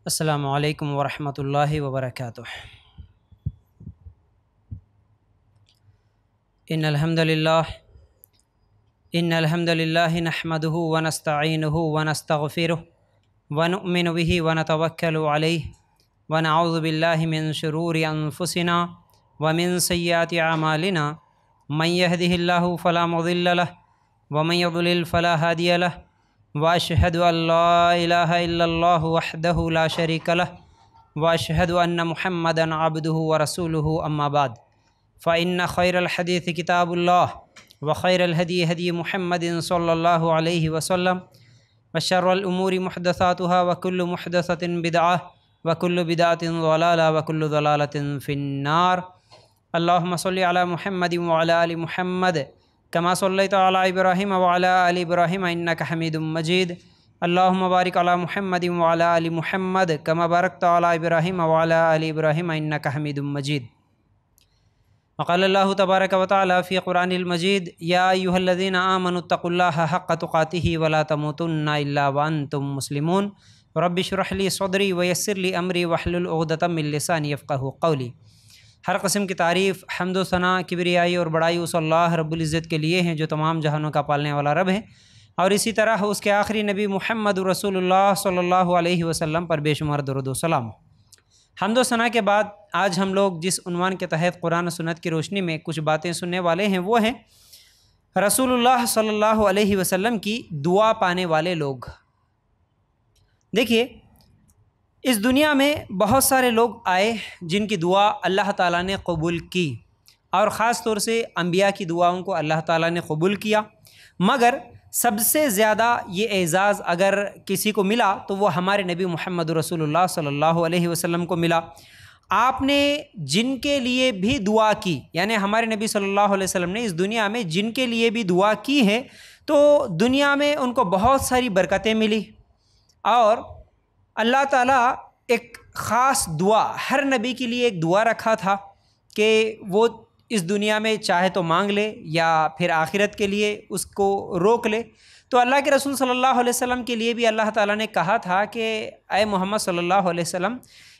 السلام علیکم ورحمۃ اللہ وبرکاتہ۔ ان الحمد للہ نحمده ونستعینه ونستغفره ونؤمن به ونتوکل علیہ ونعوذ باللہ من شرور انفسنا ومن سیئات اعمالنا من يهده اللہ فلا مضل له ومن يضلل فلا هادی له واشهد ان لا الہ الا اللہ وحدہ لا شریک له واشهد ان محمدا عبدہ ورسولہ اما بعد فإن خیر الحدیث کتاب اللہ وخیر الہدی ہدی محمد صلی اللہ علیہ وسلم وشر الامور محدثاتها وکل محدثۃ بدعہ وکل بدعۃ ضلالہ وکل ضلالۃ فی النار۔ اللہم صلی علی محمد وعلی آل محمد کما صلیت علی ابراہیم وعلی آل ابراہیم انک حمید مجید۔ اللہم بارک علی محمد وعلی آل محمد کما بارکت علی ابراہیم وعلی آل ابراہیم انک حمید مجید۔ وقال اللہ تبارک و تعالی فی قرآن المجید یا ایہا الذین آمنوا اتقوا اللہ حق تقاتہ ولا تموتن الا وانتم مسلمون۔ رب اشرح لی صدری ویسر لی امری واحلل عقدۃ من لسانی یفقہوا قولی۔ ہر قسم کی تعریف، حمد و ثنا، کبریائی اور بڑائی اس اللہ رب العزت کے لیے ہیں جو تمام جہانوں کا پالنے والا رب ہے، اور اسی طرح اس کے آخری نبی محمد رسول اللہ صلی اللہ علیہ وسلم پر بے شمار درود و سلام۔ حمد و ثنا کے بعد آج ہم لوگ جس عنوان کے تحت قرآن و سنت کی روشنی میں کچھ باتیں سننے والے ہیں وہ ہیں رسول اللہ صلی اللہ علیہ وسلم کی دعا پانے والے لوگ۔ دیکھیے، اس دنیا میں بہت سارے لوگ آئے جن کی دعا اللہ تعالیٰ نے قبول کی، اور خاص طور سے انبیاء کی دعاؤں کو اللہ تعالیٰ نے قبول کیا، مگر سب سے زیادہ یہ اعزاز اگر کسی کو ملا تو وہ ہمارے نبی محمد رسول اللہ صلی اللہ علیہ وسلم کو ملا۔ آپ نے جن کے لیے بھی دعا کی، یعنی ہمارے نبی صلی اللہ علیہ وسلم نے اس دنیا میں جن کے لیے بھی دعا کی ہے تو دنیا میں ان کو بہت ساری برکتیں ملی، اور اللہ تعالیٰ ایک خاص دعا ہر نبی کے لیے ایک دعا رکھا تھا کہ وہ اس دنیا میں چاہے تو مانگ لے یا پھر آخرت کے لیے اس کو روک لے۔ تو اللہ کے رسول صلی اللہ علیہ وسلم کے لیے بھی اللہ تعالیٰ نے کہا تھا کہ اے محمد صلی اللہ علیہ وسلم،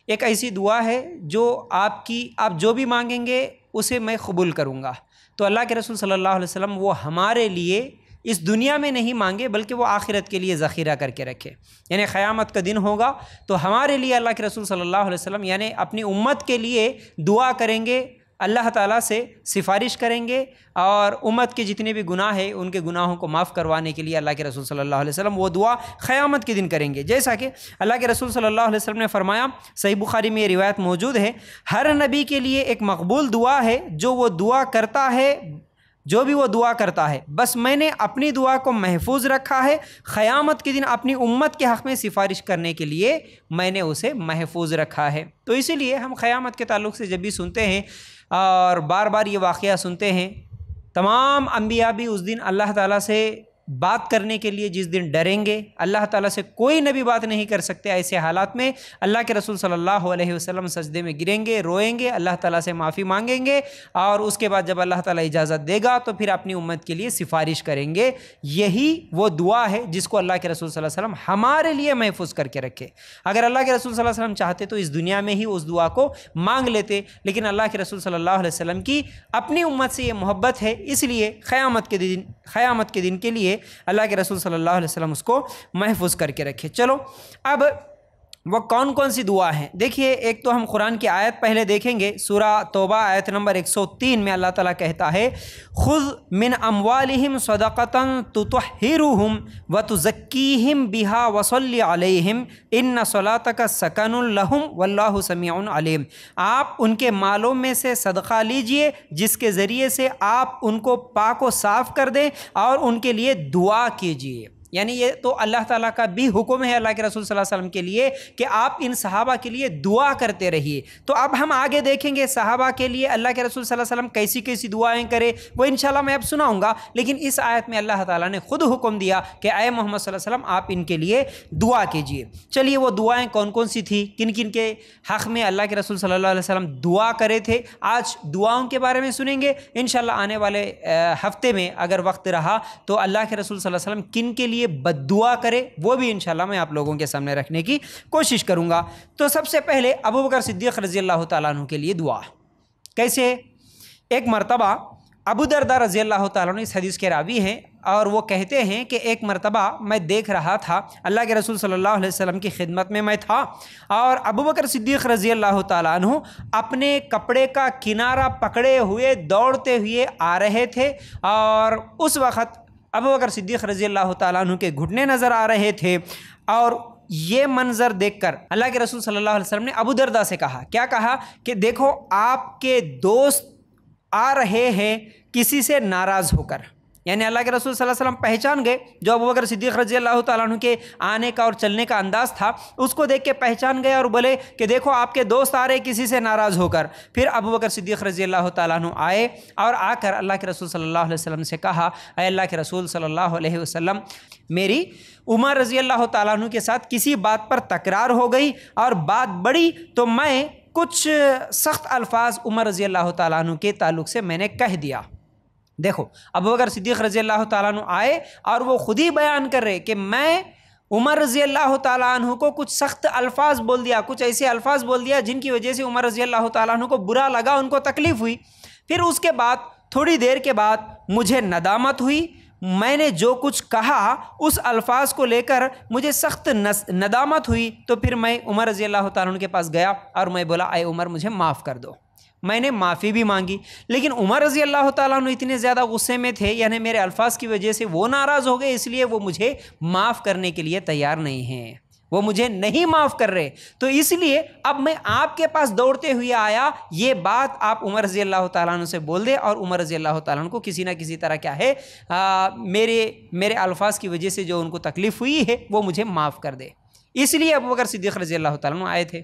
ایک ایسی دعا ہے جو آپ جو بھی مانگیں گے اسے میں قبول کروں گا۔ تو اللہ کے رسول صلی اللہ علیہ وسلم وہ ہمارے لیے اس دنیا میں نہیں مانگے بلکہ وہ آخرت کے لیے ذخیرہ کر کے رکھے، یعنی قیامت کا دن ہوگا تو ہمارے لیے اللہ کے رسول صلی اللہ علیہ وسلم یعنی اپنی امت کے لیے دعا کریں گے، اللہ تعالیٰ سے سفارش کریں گے، اور امت کے جتنے بھی گناہ ہیں ان کے گناہوں کو معاف کروانے کے لیے اللہ کے رسول صلی اللہ علیہ وسلم وہ دعا قیامت کے دن کریں گے۔ جیسا کہ اللہ کے رسول صلی اللہ علیہ وسلم نے فرمایا، صحیح بخاری میں یہ روایت موجود ہے، ہر نبی کے لیے ایک مقبول دعا ہے جو وہ دعا کرتا ہے، جو بھی وہ دعا کرتا ہے، بس میں نے اپنی دعا کو محفوظ رکھا ہے، قیامت کے دن اپنی امت کے حق میں سفارش کرنے کے لیے میں نے اسے محفوظ رکھا ہے۔ تو اسی لیے ہم قیامت کے تعلق سے جب بھی سنتے ہیں اور بار بار یہ واقعہ سنتے ہیں، تمام انبیاء بھی اس دن اللہ تعالیٰ سے بات کرنے کے لیے جس دن ڈریں گے، اللہ تعالیٰ سے کوئی نبی بات نہیں کر سکتے، ایسے حالات میں اللہ کے رسول صلی اللہ علیہ وسلم سجدے میں گریں گے، روئیں گے، اللہ تعالیٰ سے معافی مانگیں گے، اور اس کے بعد جب اللہ تعالیٰ اجازت دے گا تو پھر اپنی امت کے لیے سفارش کریں گے۔ یہی وہ دعا ہے جس کو اللہ کے رسول صلی اللہ علیہ وسلم ہمارے لیے محفوظ کر کے رکھے۔ اگر اللہ کے رسول صلی اللہ علیہ وسلم چاہتے تو اس دنیا میں ہی اس دعا کو مانگ لیتے، لیکن اللہ کے رسول صلی اللہ علیہ وسلم کی اپنی امت سے یہ محبت ہے، اس لیے قیامت کے دن کے لیے اللہ کے رسول صلی اللہ علیہ وسلم اس کو محفوظ کر کے رکھے۔ چلو اب وہ کون کون سی دعا ہیں دیکھیے۔ ایک تو ہم قرآن کی آیت پہلے دیکھیں گے، سورہ توبہ آیت نمبر 103 میں اللہ تعالیٰ کہتا ہے، خذ من اموالہم صدقۃ تطہرہم وتزکیہم بہا وصلی علیہم ان صلاتک سکن لہم واللہ سمیع علیم۔ آپ ان کے مالوں میں سے صدقہ لیجئے جس کے ذریعے سے آپ ان کو پاک و صاف کر دیں اور ان کے لیے دعا کیجئے۔ یعنی یہ تو اللہ تعالیٰ کا بھی حکم ہے اللہ کے رسول صلی اللہ علیہ وسلم کے لیے کہ آپ ان صحابہ کے لیے دعا کرتے رہیے۔ تو اب ہم آگے دیکھیں گے صحابہ کے لیے اللہ کے رسول صلی اللہ علیہ وسلم کیسی کیسی دعائیں کرے، وہ انشاءاللہ میں اب سناؤں گا، لیکن اس آیت میں اللہ تعالیٰ نے خود حکم دیا کہ اے محمد صلی اللہ علیہ وسلم آپ ان کے لیے دعا کیجیے۔ چلیے وہ دعائیں کون کون سی تھی، کن کن کے حق میں اللہ کے رسول صلی اللہ علیہ وسلم دعا کرے تھے، آج دعاؤں کے بارے میں سنیں گے۔ انشاءاللہ آنے والے ہفتے میں اگر وقت رہا تو اللہ کے رسول صلی اللہ علیہ وسلم کن کے لیے لیے بد دعا کرے، وہ بھی انشاءاللہ میں آپ لوگوں کے سامنے رکھنے کی کوشش کروں گا۔ تو سب سے پہلے ابو بکر صدیق رضی اللہ تعالیٰ عنہ کے لیے دعا کیسے؟ ایک مرتبہ ابو درداء رضی اللہ تعالیٰ عنہ اس حدیث کے راوی ہیں، اور وہ کہتے ہیں کہ ایک مرتبہ میں دیکھ رہا تھا، اللہ کے رسول صلی اللہ علیہ وسلم کی خدمت میں میں تھا، اور ابو بکر صدیق رضی اللہ تعالیٰ عنہ اپنے کپڑے کا کنارہ پکڑے ہوئے دوڑتے ہوئے آ رہے تھے، اور اس وقت ابو بکر صدیق رضی اللہ تعالیٰ عنہ کے گھٹنے نظر آ رہے تھے۔ اور یہ منظر دیکھ کر اللہ کے رسول صلی اللہ علیہ وسلم نے ابو درداء سے کہا، کیا کہا کہ دیکھو آپ کے دوست آ رہے ہیں کسی سے ناراض ہو کر، یعنی اللہ کے رسول صلی اللہ علیہ وسلم پہچان گئے، جو ابو بکر صدیق رضی اللہ تعالیٰ عنہ کے آنے کا اور چلنے کا انداز تھا اس کو دیکھ کے پہچان گئے، اور بولے کہ دیکھو آپ کے دوست آ رہے کسی سے ناراض ہو کر۔ پھر ابو بکر صدیق رضی اللہ تعالیٰ عنہ آئے اور آ کر اللہ کے رسول صلی اللہ علیہ وسلم سے کہا، اے اللہ کے رسول صلی اللہ علیہ وسلم، میری عمر رضی اللہ تعالیٰ عنہ کے ساتھ کسی بات پر تکرار ہو گئی اور بات بڑھی، تو میں کچھ سخت الفاظ عمر رضی اللہ تعالیٰ عنہ کے تعلق سے میں نے کہہ دیا۔ دیکھو ابو بکر صدیق رضی اللہ تعالیٰ عنہ آئے اور وہ خود ہی بیان کر رہے کہ میں عمر رضی اللہ تعالیٰ عنہ کو کچھ سخت الفاظ بول دیا، کچھ ایسے الفاظ بول دیا جن کی وجہ سے عمر رضی اللہ تعالیٰ عنہ کو برا لگا، ان کو تکلیف ہوئی۔ پھر اس کے بعد تھوڑی دیر کے بعد مجھے ندامت ہوئی، میں نے جو کچھ کہا اس الفاظ کو لے کر مجھے سخت ندامت ہوئی، تو پھر میں عمر رضی اللہ تعالیٰ عنہ کے پاس گیا اور میں بولا، اے عمر مجھے معاف کر دو۔ میں نے معافی بھی مانگی، لیکن عمر رضی اللہ تعالیٰ عنہ اتنے زیادہ غصے میں تھے، یعنی میرے الفاظ کی وجہ سے وہ ناراض ہو گئے، اس لیے وہ مجھے معاف کرنے کے لیے تیار نہیں ہیں، وہ مجھے نہیں معاف کر رہے، تو اس لیے اب میں آپ کے پاس دوڑتے ہوئے آیا، یہ بات آپ عمر رضی اللہ تعالیٰ عنہ سے بول دے، اور عمر رضی اللہ تعالیٰ عنہ کو کسی نہ کسی طرح کیا ہے میرے الفاظ کی وجہ سے جو ان کو تکلیف ہوئی ہے وہ مجھے معاف کر دے۔ اس لیے ابو بکر صدیق رضی اللہ تعالیٰ عنہ آئے تھے۔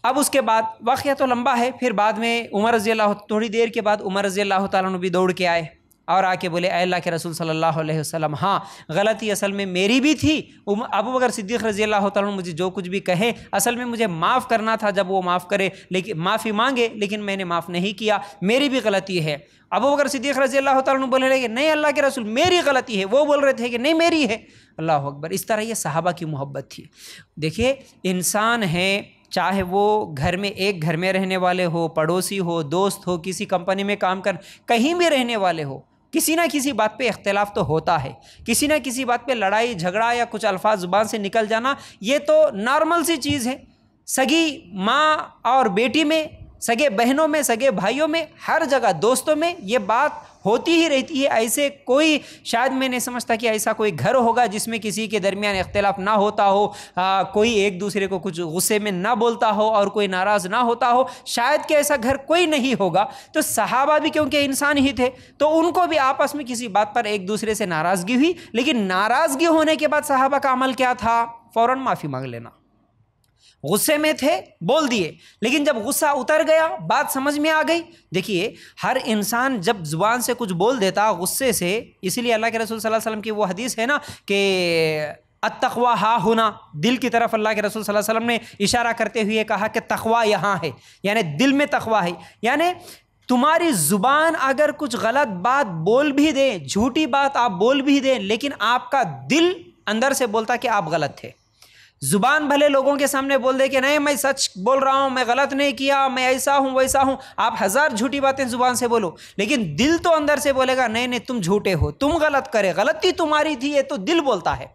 اب اس کے بعد واقعہ تو لمبا ہے، پھر بعد میں عمر رضی اللہ، تھوڑی دیر کے بعد عمر رضی اللہ تعالیٰ عنہ بھی دوڑ کے آئے اور آ کے بولے، اے اللہ کے رسول صلی اللہ علیہ وسلم، ہاں غلطی اصل میں میری بھی تھی، ابو بکر صدیق رضی اللہ تعالیٰ عنہ مجھے جو کچھ بھی کہے اصل میں مجھے معاف کرنا تھا، جب وہ معاف کرے لیکن معافی مانگے لیکن میں نے معاف نہیں کیا، میری بھی غلطی ہے۔ ابو بکر صدیق رضی اللہ تعالیٰ عنہ بولے کہ نہیں اللہ کے رسول میری غلطی ہے، وہ بول رہے تھے کہ نہیں میری ہے۔ اللہ اکبر، اس طرح یہ صحابہ کی محبت تھی۔ دیکھیے انسان ہے، چاہے وہ گھر میں ایک گھر میں رہنے والے ہو، پڑوسی ہو، دوست ہو، کسی کمپنی میں کام کر، کہیں بھی رہنے والے ہو، کسی نہ کسی بات پہ اختلاف تو ہوتا ہے، کسی نہ کسی بات پہ لڑائی جھگڑا یا کچھ الفاظ زبان سے نکل جانا یہ تو نارمل سی چیز ہے۔ سگی ماں اور بیٹی میں، سگے بہنوں میں، سگے بھائیوں میں، ہر جگہ دوستوں میں یہ بات ہوتی ہی رہتی ہے۔ ایسے کوئی شاید میں نہیں سمجھتا کہ ایسا کوئی گھر ہوگا جس میں کسی کے درمیان اختلاف نہ ہوتا ہو، کوئی ایک دوسرے کو کچھ غصے میں نہ بولتا ہو اور کوئی ناراض نہ ہوتا ہو، شاید کہ ایسا گھر کوئی نہیں ہوگا۔ تو صحابہ بھی کیونکہ انسان ہی تھے تو ان کو بھی آپس میں کسی بات پر ایک دوسرے سے ناراضگی ہوئی، لیکن ناراضگی ہونے کے بعد صحابہ کا عمل کیا تھا؟ فوراً معافی مانگ لینا۔ غصے میں تھے بول دیے، لیکن جب غصہ اتر گیا، بات سمجھ میں آ گئی۔ دیکھیے ہر انسان جب زبان سے کچھ بول دیتا غصے سے، اسی لیے اللہ کے رسول صلی اللہ علیہ وسلم کی وہ حدیث ہے نا کہ التقویٰ ہا ہونا، دل کی طرف اللہ کے رسول صلی اللہ علیہ وسلم نے اشارہ کرتے ہوئے کہا کہ تقویٰ یہاں ہے، یعنی دل میں تقویٰ ہے۔ یعنی تمہاری زبان اگر کچھ غلط بات بول بھی دے، جھوٹی بات آپ بول بھی دیں، لیکن آپ کا دل اندر سے بولتا کہ آپ غلط تھے۔ زبان بھلے لوگوں کے سامنے بول دے کہ نہیں میں سچ بول رہا ہوں، میں غلط نہیں کیا، میں ایسا ہوں ویسا ہوں، آپ ہزار جھوٹی باتیں زبان سے بولو، لیکن دل تو اندر سے بولے گا نہیں نہیں تم جھوٹے ہو، تم غلط کرے، غلطی تمہاری تھی، یہ تو دل بولتا ہے۔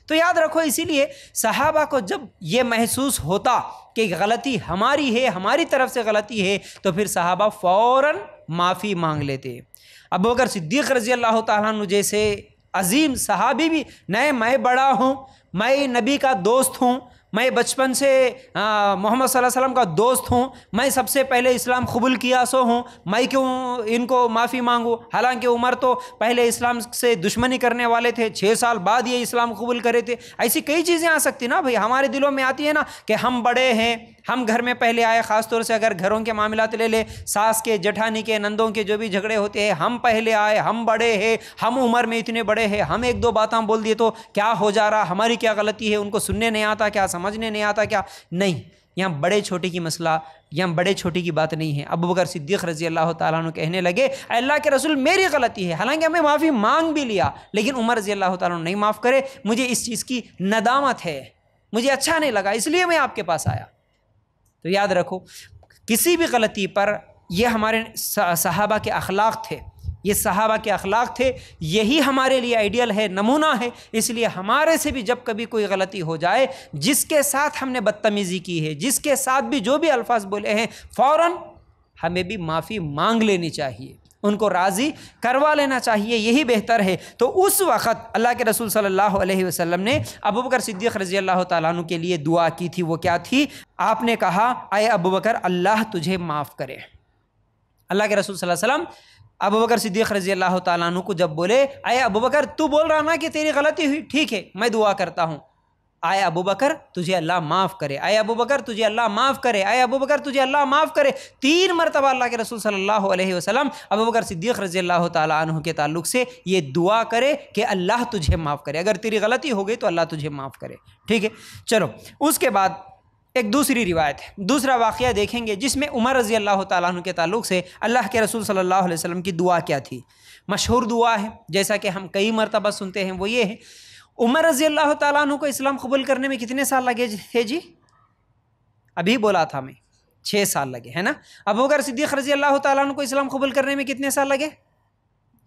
تو یاد رکھو، اسی لیے صحابہ کو جب یہ محسوس ہوتا کہ غلطی ہماری ہے، ہماری طرف سے غلطی ہے، تو پھر صحابہ فوراً معافی مانگ لیتے۔ ابو بکر صدیق رضی اللہ تعالیٰ عنہ جیسے عظیم صحابی بھی، نہیں میں بڑا ہوں، میں نبی کا دوست ہوں، میں بچپن سے محمد صلی اللہ علیہ وسلم کا دوست ہوں، میں سب سے پہلے اسلام قبول کیا سو ہوں، میں کیوں ان کو معافی مانگوں؟ حالانکہ عمر تو پہلے اسلام سے دشمنی کرنے والے تھے، 6 سال بعد یہ اسلام قبول کرے تھے۔ ایسی کئی چیزیں آ سکتی نا بھائی، ہمارے دلوں میں آتی ہے نا کہ ہم بڑے ہیں، ہم گھر میں پہلے آئے، خاص طور سے اگر گھروں کے معاملات لے لے، ساس کے، جٹھانی کے، نندوں کے جو بھی جھگڑے ہوتے ہیں، ہم پہلے آئے، ہم بڑے ہیں، ہم عمر میں اتنے بڑے ہیں، ہم ایک دو باتیں بول دیے تو کیا ہو جا رہا، ہماری کیا غلطی ہے، ان کو سننے نہیں آتا کیا، سمجھنے نہیں آتا کیا؟ نہیں، یہاں بڑے چھوٹے کی مسئلہ، یہاں بڑے چھوٹے کی بات نہیں ہے۔ ابو بکر صدیق رضی اللہ تعالیٰ عنہ کہنے لگے اے اللہ کے رسول میری غلطی ہے، حالانکہ ہمیں معافی مانگ بھی لیا، لیکن عمر رضی اللہ تعالیٰ عنہ نہیں معاف کرے، مجھے اس چیز کی ندامت ہے، مجھے اچھا نہیں لگا، اس لیے میں آپ کے پاس آیا۔ تو یاد رکھو کسی بھی غلطی پر، یہ ہمارے صحابہ کے اخلاق تھے، یہ صحابہ کے اخلاق تھے، یہی ہمارے لیے آئیڈیل ہے، نمونہ ہے۔ اس لیے ہمارے سے بھی جب کبھی کوئی غلطی ہو جائے، جس کے ساتھ ہم نے بدتمیزی کی ہے، جس کے ساتھ بھی جو بھی الفاظ بولے ہیں، فوراً ہمیں بھی معافی مانگ لینی چاہیے، ان کو راضی کروا لینا چاہیے، یہی بہتر ہے۔ تو اس وقت اللہ کے رسول صلی اللہ علیہ وسلم نے ابو بکر صدیق رضی اللہ تعالیٰ عنہ کے لیے دعا کی تھی۔ وہ کیا تھی؟ آپ نے کہا اے ابو بکر اللہ تجھے معاف کرے۔ اللہ کے رسول صلی اللہ علیہ وسلم ابو بکر صدیق رضی اللہ تعالیٰ عنہ کو جب بولے اے ابو بکر تو بول رہا نا کہ تیری غلطی ہوئی، ٹھیک ہے میں دعا کرتا ہوں، اے ابو بکر تجھے اللہ معاف کرے، اے ابو بکر تجھے اللہ معاف کرے، اے ابو بکر تجھے اللہ معاف کرے، 3 مرتبہ اللہ کے رسول صلی اللہ علیہ وسلم ابو بکر صدیق رضی اللہ تعالیٰ عنہ کے تعلق سے یہ دعا کرے کہ اللہ تجھے معاف کرے، اگر تیری غلطی ہو گئی تو اللہ تجھے معاف کرے، ٹھیک ہے۔ چلو اس کے بعد ایک دوسری روایت ہے، دوسرا واقعہ دیکھیں گے جس میں عمر رضی اللہ تعالیٰ عنہ کے تعلق سے اللہ کے رسول صلی اللہ علیہ وسلم کی دعا کیا تھی۔ مشہور دعا ہے جیسا کہ ہم کئی مرتبہ سنتے ہیں، وہ یہ ہے عمر رضی اللہ تعالیٰ عنہ کو اسلام قبول کرنے میں کتنے سال لگے تھے جی؟ ابھی بولا تھا میں 6 سال لگے، ہے نا؟ ابو بکر صدیق رضی اللہ تعالیٰ عنہ کو اسلام قبول کرنے میں کتنے سال لگے؟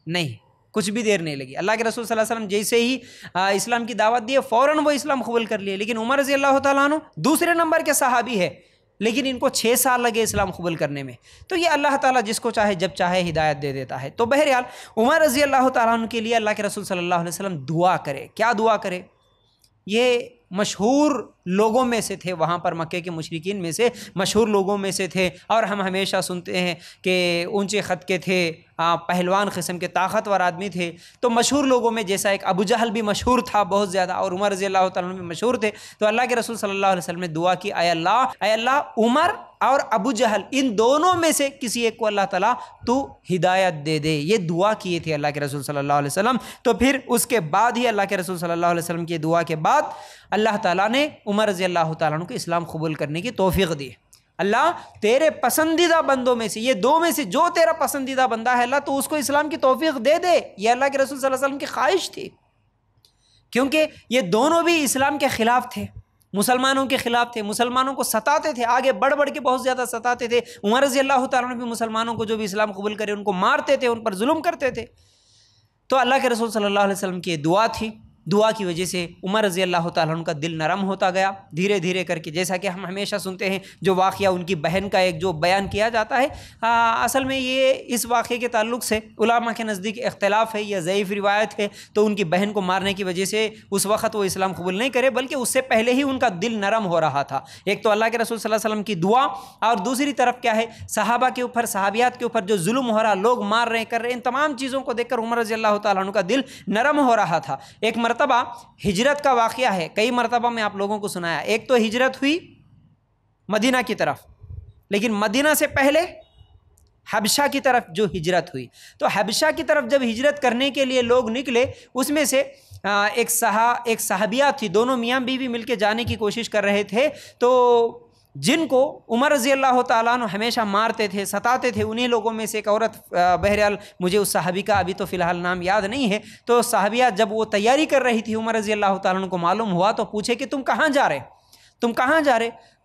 نہیں، کچھ بھی دیر نہیں لگی۔ اللہ کے رسول صلی اللہ علیہ وسلم جیسے ہی اسلام کی دعوت دی فوراً وہ اسلام قبول کر لیے، لیکن عمر رضی اللہ تعالیٰ عنہ دوسرے نمبر کے صحابی ہے، لیکن ان کو 6 سال لگے اسلام قبول کرنے میں۔ تو یہ اللہ تعالیٰ جس کو چاہے جب چاہے ہدایت دے دیتا ہے۔ تو بہرحال عمر رضی اللہ تعالیٰ عنہ کے لیے اللہ کے رسول صلی اللہ علیہ وسلم دعا کرے، کیا دعا کرے؟ یہ مشہور لوگوں میں سے تھے، وہاں پر مکے کے مشرکین میں سے مشہور لوگوں میں سے تھے، اور ہم ہمیشہ سنتے ہیں کہ اونچے خط کے تھے، پہلوان قسم کے طاقتور آدمی تھے۔ تو مشہور لوگوں میں جیسا ایک ابو جہل بھی مشہور تھا بہت زیادہ، اور عمر رضی اللہ تعالیٰ عنہ بھی مشہور تھے۔ تو اللہ کے رسول صلی اللہ علیہ وسلم نے دعا کی اے اللہ عمر اور ابو جہل ان دونوں میں سے کسی ایک کو اللہ تعالیٰ تو ہدایت دے دے، یہ دعا کیے تھے اللہ کے رسول صلی اللہ علیہ وسلم۔ تو پھر اس کے بعد ہی اللہ کے رسول صلی اللہ علیہ وسلم کی دعا کے بعد اللہ تعالیٰ نے عمر رضی اللہ تعالیٰ عنہ کو اسلام قبول کرنے کی توفیق دی۔ اللہ تیرے پسندیدہ بندوں میں سے، یہ 2 میں سے جو تیرا پسندیدہ بندہ ہے اللہ تو اس کو اسلام کی توفیق دے دے، یہ اللہ کے رسول صلی اللہ علیہ وسلم کی خواہش تھی، کیونکہ یہ دونوں بھی اسلام کے خلاف تھے، مسلمانوں کے خلاف تھے، مسلمانوں کو ستاتے تھے، آگے بڑھ کے بہت زیادہ ستاتے تھے۔ عمر رضی اللہ تعالیٰ عنہ بھی مسلمانوں کو جو بھی اسلام قبول کرے ان کو مارتے تھے، ان پر ظلم کرتے تھے۔ تو اللہ کے رسول صلی اللہ علیہ وسلم کی دعا تھی، دعا کی وجہ سے عمر رضی اللہ تعالیٰ عنہ کا دل نرم ہوتا گیا دھیرے دھیرے کر کے، جیسا کہ ہم ہمیشہ سنتے ہیں جو واقعہ ان کی بہن کا ایک جو بیان کیا جاتا ہے، اصل میں یہ اس واقعے کے تعلق سے علماء کے نزدیک اختلاف ہے، یہ ضعیف روایت ہے۔ تو ان کی بہن کو مارنے کی وجہ سے اس وقت وہ اسلام قبول نہیں کرے، بلکہ اس سے پہلے ہی ان کا دل نرم ہو رہا تھا۔ ایک تو اللہ کے رسول صلی اللہ علیہ وسلم کی دعا، اور دوسری طرف کیا ہے صحابہ کے اوپر، صحابیات کے اوپر جو ظلم ہو رہا، لوگ مار رہے کر رہے، ان تمام چیزوں کو دیکھ کر عمر رضی اللہ تعالیٰ عنہ کا دل نرم ہو رہا تھا۔ ایک مرتبہ ہجرت کا واقعہ ہے، کئی مرتبہ میں آپ لوگوں کو سنایا۔ ایک تو ہجرت ہوئی مدینہ کی طرف، لیکن مدینہ سے پہلے حبشہ کی طرف جو ہجرت ہوئی، تو حبشہ کی طرف جب ہجرت کرنے کے لیے لوگ نکلے، اس میں سے ایک صحابیہ تھی، دونوں میاں بیوی مل کے جانے کی کوشش کر رہے تھے، تو جن کو عمر رضی اللہ تعالیٰ عنہ ہمیشہ مارتے تھے، ستاتے تھے، انہی لوگوں میں سے ایک عورت، بہرحال مجھے اس صحابی کا ابھی تو فی الحال نام یاد نہیں ہے، تو صحابیہ جب وہ تیاری کر رہی تھی، عمر رضی اللہ تعالیٰ عنہ کو معلوم ہوا تو پوچھے کہ تم کہاں جا رہے؟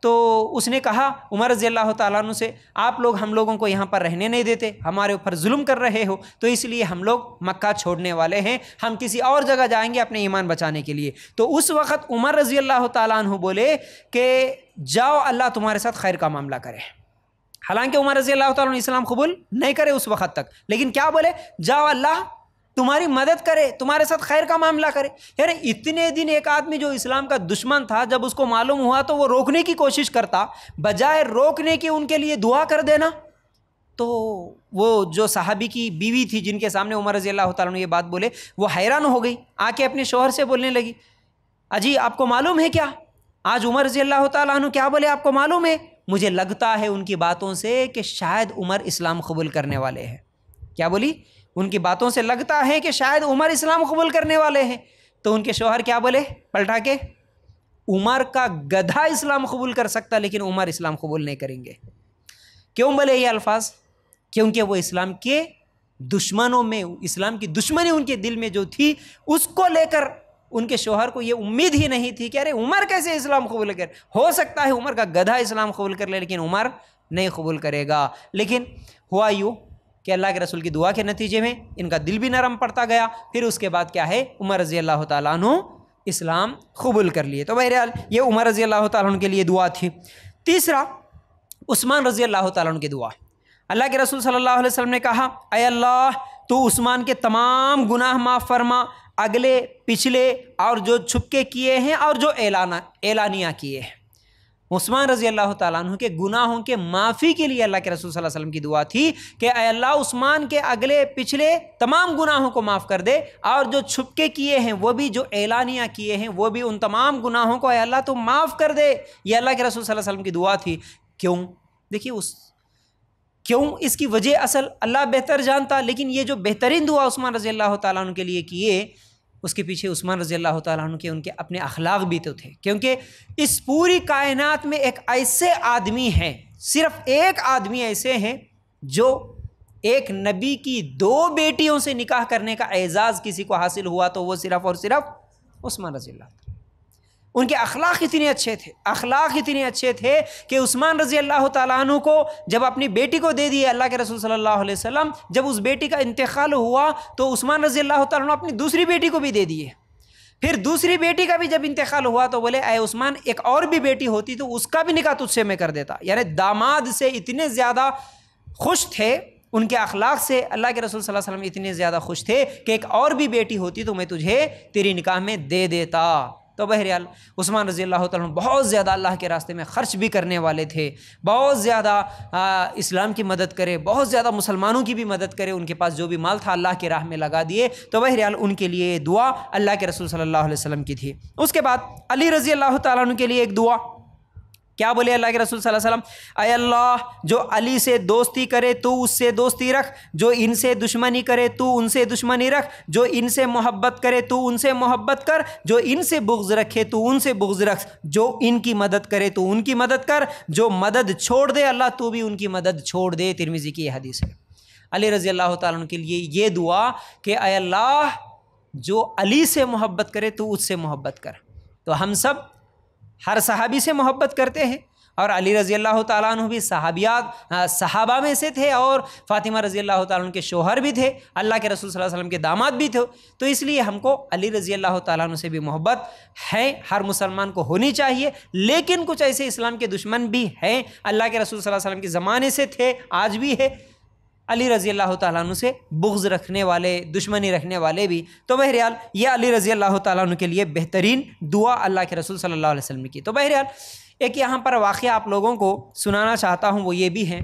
تو اس نے کہا عمر رضی اللہ تعالیٰ عنہ سے آپ لوگ ہم لوگوں کو یہاں پر رہنے نہیں دیتے، ہمارے اوپر ظلم کر رہے ہو، تو اس لیے ہم لوگ مکہ چھوڑنے والے ہیں، ہم کسی اور جگہ جائیں گے اپنے ایمان بچانے کے لیے۔ تو اس وقت عمر رضی اللہ تعالیٰ عنہ بولے کہ جاؤ اللہ تمہارے ساتھ خیر کا معاملہ کرے۔ حالانکہ عمر رضی اللہ تعالیٰ عنہ اسلام قبول نہیں کرے اس وقت تک، لیکن کیا بولے؟ جاؤ اللہ تمہاری مدد کرے، تمہارے ساتھ خیر کا معاملہ کرے۔ یعنی اتنے دن ایک آدمی جو اسلام کا دشمن تھا، جب اس کو معلوم ہوا تو وہ روکنے کی کوشش کرتا، بجائے روکنے کی ان کے لیے دعا کر دینا۔ تو وہ جو صحابی کی بیوی تھی جن کے سامنے عمر رضی اللہ تعالیٰ عنہ یہ بات بولے، وہ حیران ہو گئی، آ کے اپنے شوہر سے بولنے لگی اجی آپ کو معلوم ہے کیا آج عمر رضی اللہ تعالیٰ عنہ کیا بولے؟ آپ کو معلوم ہے؟ مجھے لگتا ہے ان کی باتوں سے کہ شاید عمر اسلام قبول کرنے والے ہیں۔ کیا بولی؟ ان کی باتوں سے لگتا ہے کہ شاید عمر اسلام قبول کرنے والے ہیں۔ تو ان کے شوہر کیا بولے پلٹا کے؟ عمر کا گدھا اسلام قبول کر سکتا لیکن عمر اسلام قبول نہیں کریں گے۔ کیوں بولے یہ الفاظ؟ کیونکہ وہ اسلام کے دشمنوں میں، اسلام کی دشمنی ان کے دل میں جو تھی اس کو لے کر ان کے شوہر کو یہ امید ہی نہیں تھی کہ ارے عمر کیسے اسلام قبول کر، ہو سکتا ہے عمر کا گدھا اسلام قبول کر لے لیکن عمر نہیں قبول کرے گا۔ لیکن ہوا یوں کہ اللہ کے رسول کی دعا کے نتیجے میں ان کا دل بھی نرم پڑتا گیا، پھر اس کے بعد کیا ہے، عمر رضی اللہ تعالیٰ عنہ اسلام قبول کر لیے۔ تو بہرحال یہ عمر رضی اللہ تعالیٰ عنہ کے لیے دعا تھی۔ تیسرا، عثمان رضی اللہ تعالیٰ عنہ کی دعا۔ اللہ کے رسول صلی اللہ علیہ وسلم نے کہا، اے اللہ تو عثمان کے تمام گناہ معاف فرما، اگلے پچھلے اور جو چھپ کے کیے ہیں اور جو اعلانیہ کیے ہیں۔ عثمان رضی اللہ تعالیٰ عنہ کے گناہوں کے معافی کے لیے اللہ کے رسول صلی اللہ علیہ وسلم کی دعا تھی کہ اے اللہ عثمان کے اگلے پچھلے تمام گناہوں کو معاف کر دے، اور جو چھپ کے کیے ہیں وہ بھی، جو اعلانیہ کیے ہیں وہ بھی، ان تمام گناہوں کو اے اللہ تو معاف کر دے۔ یہ اللہ کے رسول صلی اللہ علیہ وسلم کی دعا تھی۔ کیوں؟ دیکھیے کیوں، اس کی وجہ اصل اللہ بہتر جانتا، لیکن یہ جو بہترین دعا عثمان رضی اللہ تعالیٰ عنہ کے لیے کیے، اس کے پیچھے عثمان رضی اللہ تعالیٰ عنہ کے ان کے اپنے اخلاق بھی تو تھے، کیونکہ اس پوری کائنات میں ایک ایسے آدمی ہیں، صرف ایک آدمی ایسے ہیں جو ایک نبی کی 2 بیٹیوں سے نکاح کرنے کا اعزاز کسی کو حاصل ہوا تو وہ صرف اور صرف عثمان رضی اللہ تعالیٰ۔ ان کے اخلاق اتنے اچھے تھے کہ عثمان رضی اللہ تعالیٰ عنہ کو جب اپنی بیٹی کو دے دیے اللہ کے رسول صلی اللہ علیہ وسلم، جب اس بیٹی کا انتقال ہوا تو عثمان رضی اللہ تعالیٰ عنہ اپنی دوسری بیٹی کو بھی دے دیے۔ پھر دوسری بیٹی کا بھی جب انتقال ہوا تو بولے اے عثمان ایک اور بھی بیٹی ہوتی تو اس کا بھی نکاح تجھ سے میں کر دیتا۔ یعنی داماد سے اتنے زیادہ خوش تھے، ان کے اخلاق سے اللہ کے رسول صلی اللہ علیہ وسلم اتنے زیادہ خوش تھے کہ ایک اور بھی بیٹی ہوتی تو میں تجھے تیری نکاح میں دے دیتا۔ تو بہرحال عثمان رضی اللہ تعالیٰ عنہ بہت زیادہ اللہ کے راستے میں خرچ بھی کرنے والے تھے، بہت زیادہ اسلام کی مدد کرے، بہت زیادہ مسلمانوں کی بھی مدد کرے، ان کے پاس جو بھی مال تھا اللہ کی راہ میں لگا دیے۔ تو بہرحال ان کے لیے دعا اللہ کے رسول صلی اللہ علیہ وسلم کی تھی۔ اس کے بعد علی رضی اللہ تعالیٰ عنہ کے لیے ایک دعا، کیا بولے اللہ کے رسول صلی اللہ علیہ وسلم، اے اللہ جو علی سے دوستی کرے تو اس سے دوستی رکھ، جو ان سے دشمنی کرے تو ان سے دشمنی رکھ، جو ان سے محبت کرے تو ان سے محبت کر، جو ان سے بغض رکھے تو ان سے بغض رکھ، جو ان کی مدد کرے تو ان کی مدد کر، جو مدد چھوڑ دے اللہ تو بھی ان کی مدد چھوڑ دے۔ ترمذی کی یہ حدیث ہے۔ علی رضی اللہ تعالیٰ عنہ کے لیے یہ دعا کہ اے اللہ جو علی سے محبت کرے تو اس سے محبت کر۔ تو ہم سب ہر صحابی سے محبت کرتے ہیں، اور علی رضی اللہ تعالیٰ عنہ بھی صحابہ میں سے تھے، اور فاطمہ رضی اللہ تعالیٰ عنہ کے شوہر بھی تھے، اللہ کے رسول صلی اللہ علیہ وسلم کے داماد بھی تھے۔ تو اس لیے ہم کو علی رضی اللہ تعالیٰ عنہ سے بھی محبت ہے، ہر مسلمان کو ہونی چاہیے۔ لیکن کچھ ایسے اسلام کے دشمن بھی ہیں، اللہ کے رسول صلی اللہ علیہ وسلم کے زمانے سے تھے، آج بھی ہے، علی رضی اللہ تعالیٰ عنہ سے بغض رکھنے والے، دشمنی رکھنے والے بھی۔ تو بہرحال یہ علی رضی اللہ تعالیٰ عنہ کے لیے بہترین دعا اللہ کے رسول صلی اللہ علیہ وسلم کی۔ تو بہرحال ایک یہاں پر واقعہ آپ لوگوں کو سنانا چاہتا ہوں، وہ یہ بھی ہے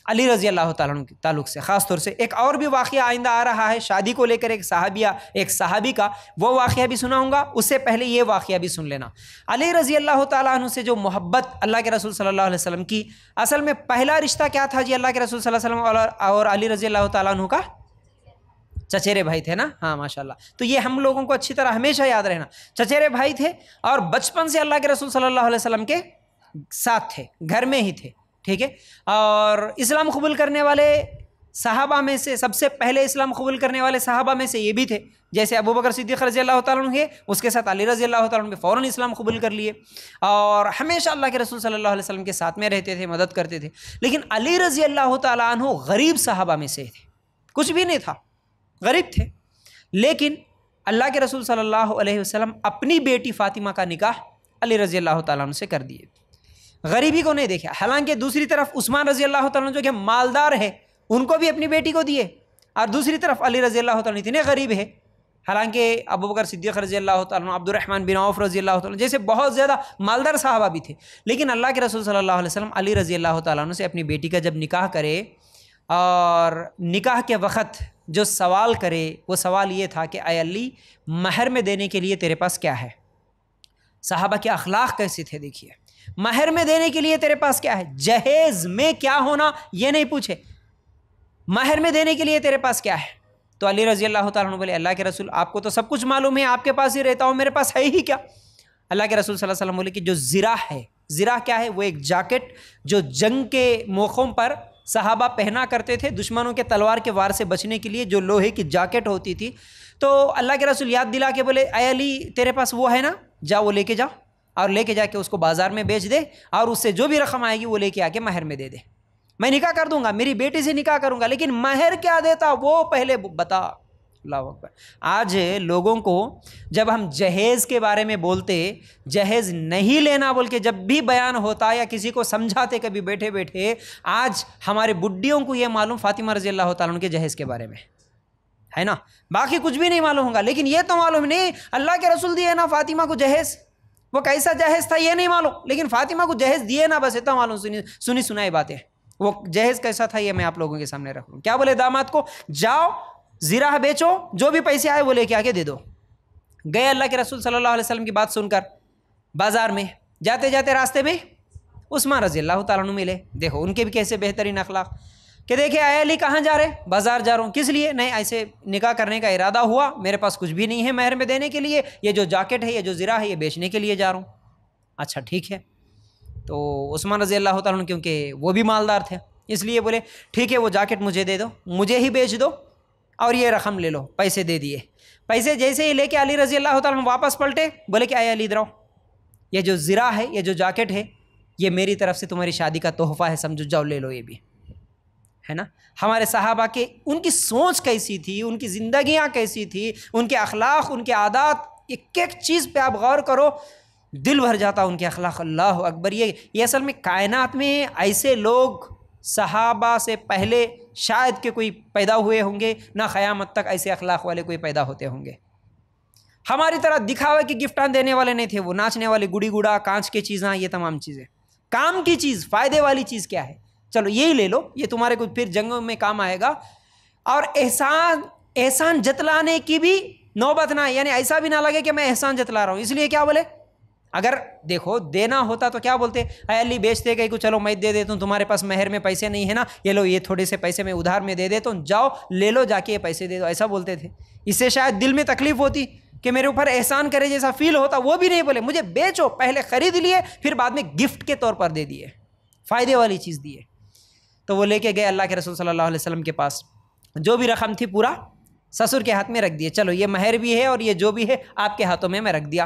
علی رضی اللہ تعالیٰ عنہ کے تعلق سے، خاص طور سے ایک اور بھی واقعہ آئندہ آ رہا ہے شادی کو لے کر، ایک صحابی کا، وہ واقعہ بھی سناؤں گا۔ اس سے پہلے یہ واقعہ بھی سن لینا۔ علی رضی اللہ تعالیٰ عنہ سے جو محبت اللہ کے رسول صلی اللہ علیہ وسلم کی، اصل میں پہلا رشتہ کیا تھا جی؟ اللہ کے رسول صلی اللہ علیہ وسلم اور علی رضی اللہ تعالیٰ عنہ کا چچیرے بھائی تھے نا، ہاں ماشاءاللہ۔ تو یہ ہم لوگوں کو اچھی طرح ہمیشہ یاد رہنا، چچیرے بھائی تھے اور بچپن سے اللہ کے رسول صلی اللہ علیہ وسلم کے ساتھ تھے، گھر میں ہی تھے، ٹھیک ہے۔ اور اسلام قبول کرنے والے صحابہ میں سے، سب سے پہلے اسلام قبول کرنے والے صحابہ میں سے یہ بھی تھے، جیسے ابو بکر صدیق رضی اللہ تعالیٰ عنہ ہے، اس کے ساتھ علی رضی اللہ تعالیٰ عنہ نے فوراً اسلام قبول کر لیے، اور ہمیشہ اللہ کے رسول صلی اللہ علیہ وسلم کے ساتھ میں رہتے تھے، مدد کرتے تھے۔ لیکن علی رضی اللہ تعالیٰ عنہ غریب صحابہ میں سے تھے، کچھ بھی نہیں تھا، غریب تھے، لیکن اللہ کے رسول صلی اللہ علیہ وسلم اپنی بیٹی فاطمہ کا نکاح علی رضی اللہ تعالیٰ عنہ سے کر دیے، غریبی کو نہیں دیکھا۔ حالانکہ دوسری طرف عثمان رضی اللہ تعالیٰ عنہ جو کہ مالدار ہے، ان کو بھی اپنی بیٹی کو دیے، اور دوسری طرف علی رضی اللہ تعالیٰ عنہ اتنے غریب ہے، حالانکہ ابو بکر صدیق رضی اللہ تعالیٰ عنہ، عبد الرحمن بن عوف رضی اللہ تعالیٰ عنہ جیسے بہت زیادہ مالدار صحابہ بھی تھے، لیکن اللہ کے رسول صلی اللہ علیہ وسلم علی رضی اللہ تعالیٰ عنہ سے اپنی بیٹی کا جب نکاح کرے، اور نکاح کے وقت جو سوال کرے وہ سوال یہ تھا کہ اے علی مہر میں دینے کے لیے تیرے پاس کیا ہے؟ صحابہ کے اخلاق کیسے تھے دیکھیے، مہر میں دینے کے لیے تیرے پاس کیا ہے؟ جہیز میں کیا ہونا یہ نہیں پوچھے، مہر میں دینے کے لیے تیرے پاس کیا ہے؟ تو علی رضی اللہ تعالیٰ عنہ بولے اللہ کے رسول آپ کو تو سب کچھ معلوم ہے، آپ کے پاس ہی رہتا ہوں، میرے پاس ہے ہی کیا؟ اللہ کے رسول صلی اللہ علیہ وسلم بولے کہ جو زرہ ہے، زرہ کیا ہے؟ وہ ایک جاکٹ جو جنگ کے موقعوں پر صحابہ پہنا کرتے تھے دشمنوں کے تلوار کے وار سے بچنے کے لیے، جو لوہے کی جاکٹ ہوتی تھی. تو اللہ کے رسول یاد دلا کے بولے اے علی تیرے پاس وہ ہے نا، جا وہ لے کے جا، اور لے کے جا کے اس کو بازار میں بیچ دے، اور اس سے جو بھی رقم آئے گی وہ لے کے آ کے مہر میں دے دے. میں نکاح کر دوں گا، میری بیٹی سے نکاح کروں گا، لیکن مہر کیا دیتا وہ پہلے بتا. اللہ اکبر. آج لوگوں کو جب ہم جہیز کے بارے میں بولتے، جہیز نہیں لینا بول کے جب بھی بیان ہوتا یا کسی کو سمجھاتے کبھی بیٹھے بیٹھے، آج ہمارے بڈھیوں کو یہ معلوم فاطمہ رضی اللہ تعالیٰ عنہ کے جہیز کے بارے میں ہے نا، باقی کچھ بھی نہیں معلوم ہوگا، لیکن یہ تو معلوم نہیں اللہ کے رسول دیے نا فاطمہ کو جہیز، وہ کیسا جہیز تھا یہ نہیں معلوم، لیکن فاطمہ کو جہیز دیے نا بس اتنا معلوم، سنی سنائی باتیں. وہ جہیز کیسا تھا یہ میں آپ لوگوں کے سامنے رکھ رہا ہوں. کیا بولے داماد کو؟ جاؤ زرہ بیچو، جو بھی پیسے آئے وہ لے کے آ کے دے دو. گئے اللہ کے رسول صلی اللہ علیہ وسلم کی بات سن کر بازار میں، جاتے جاتے راستے میں عثمان رضی اللہ تعالیٰ عنہ ملے. دیکھو ان کے بھی کیسے بہترین اخلاق کہ دیکھے اے علی کہاں جا رہے؟ بازار جا رہا ہوں. کس لیے؟ نہیں ایسے نکاح کرنے کا ارادہ ہوا، میرے پاس کچھ بھی نہیں ہے مہر میں دینے کے لیے، یہ جو جاکٹ ہے یہ جو زرہ ہے یہ بیچنے کے لیے جا رہا ہوں. اچھا ٹھیک ہے. تو عثمان رضی اللہ تعالیٰ عنہ کیونکہ وہ بھی مالدار تھے اس لیے بولے ٹھیک ہے وہ جاکٹ مجھے دے دو، مجھے ہی بیچ دو اور یہ رقم لے لو. پیسے دے دیے. پیسے جیسے ہی لے کے علی رضی اللہ تعالیٰ عنہ واپس پلٹے، بولے کہ اے علی ادھر آؤ، یہ جو زرہ ہے یہ جو جاکٹ ہے یہ میری طرف سے تمہاری شادی کا تحفہ ہے، سمجھو جاؤ لے لو. یہ بھی ہے نا. ہمارے صحابہ کے ان کی سوچ کیسی تھی، ان کی زندگیاں کیسی تھی، ان کے اخلاق، ان کے عادات، ایک ایک چیز پہ آپ غور کرو دل بھر جاتا ان کے اخلاق. اللہ اکبر. یہ اصل میں کائنات میں ایسے لوگ صحابہ سے پہلے شاید کہ کوئی پیدا ہوئے ہوں گے، نہ قیامت تک ایسے اخلاق والے کوئی پیدا ہوتے ہوں گے. ہماری طرح دکھاوے کی گفٹاں دینے والے نہیں تھے وہ، ناچنے والے گڑی گڑا، کانچ کی چیزاں، یہ تمام چیزیں. کام کی چیز، فائدے والی چیز کیا ہے؟ چلو یہی لے لو، یہ تمہارے کو پھر جنگوں میں کام آئے گا. اور احسان جتلانے کی بھی نوبت نہ، یعنی ایسا بھی نہ لگے کہ میں احسان جتلا رہا ہوں. اس لیے کیا بولے، اگر دیکھو دینا ہوتا تو کیا بولتے، اے علی بیچتے گئے کو چلو میں دے دیتا ہوں، تمہارے پاس مہر میں پیسے نہیں ہے نا، یہ لو یہ تھوڑے سے پیسے میں ادھار میں دے دیتا ہوں، جاؤ لے لو جا کے یہ پیسے دے دو. ایسا بولتے تھے. اس سے شاید دل میں تکلیف ہوتی کہ میرے اوپر احسان کرے جیسا فیل ہوتا. وہ بھی نہیں بولے، مجھے بیچو، پہلے خرید لیے پھر بعد میں گفٹ کے طور پر دے دیے، فائدے والی چیز دیے. تو وہ لے کے گئے اللہ کے رسول صلی اللہ علیہ وسلم کے پاس، جو بھی رقم تھی پورا سسر کے ہاتھ میں رکھ دیے. چلو یہ مہر بھی ہے اور یہ جو بھی ہے آپ کے ہاتھوں میں رکھ دیا.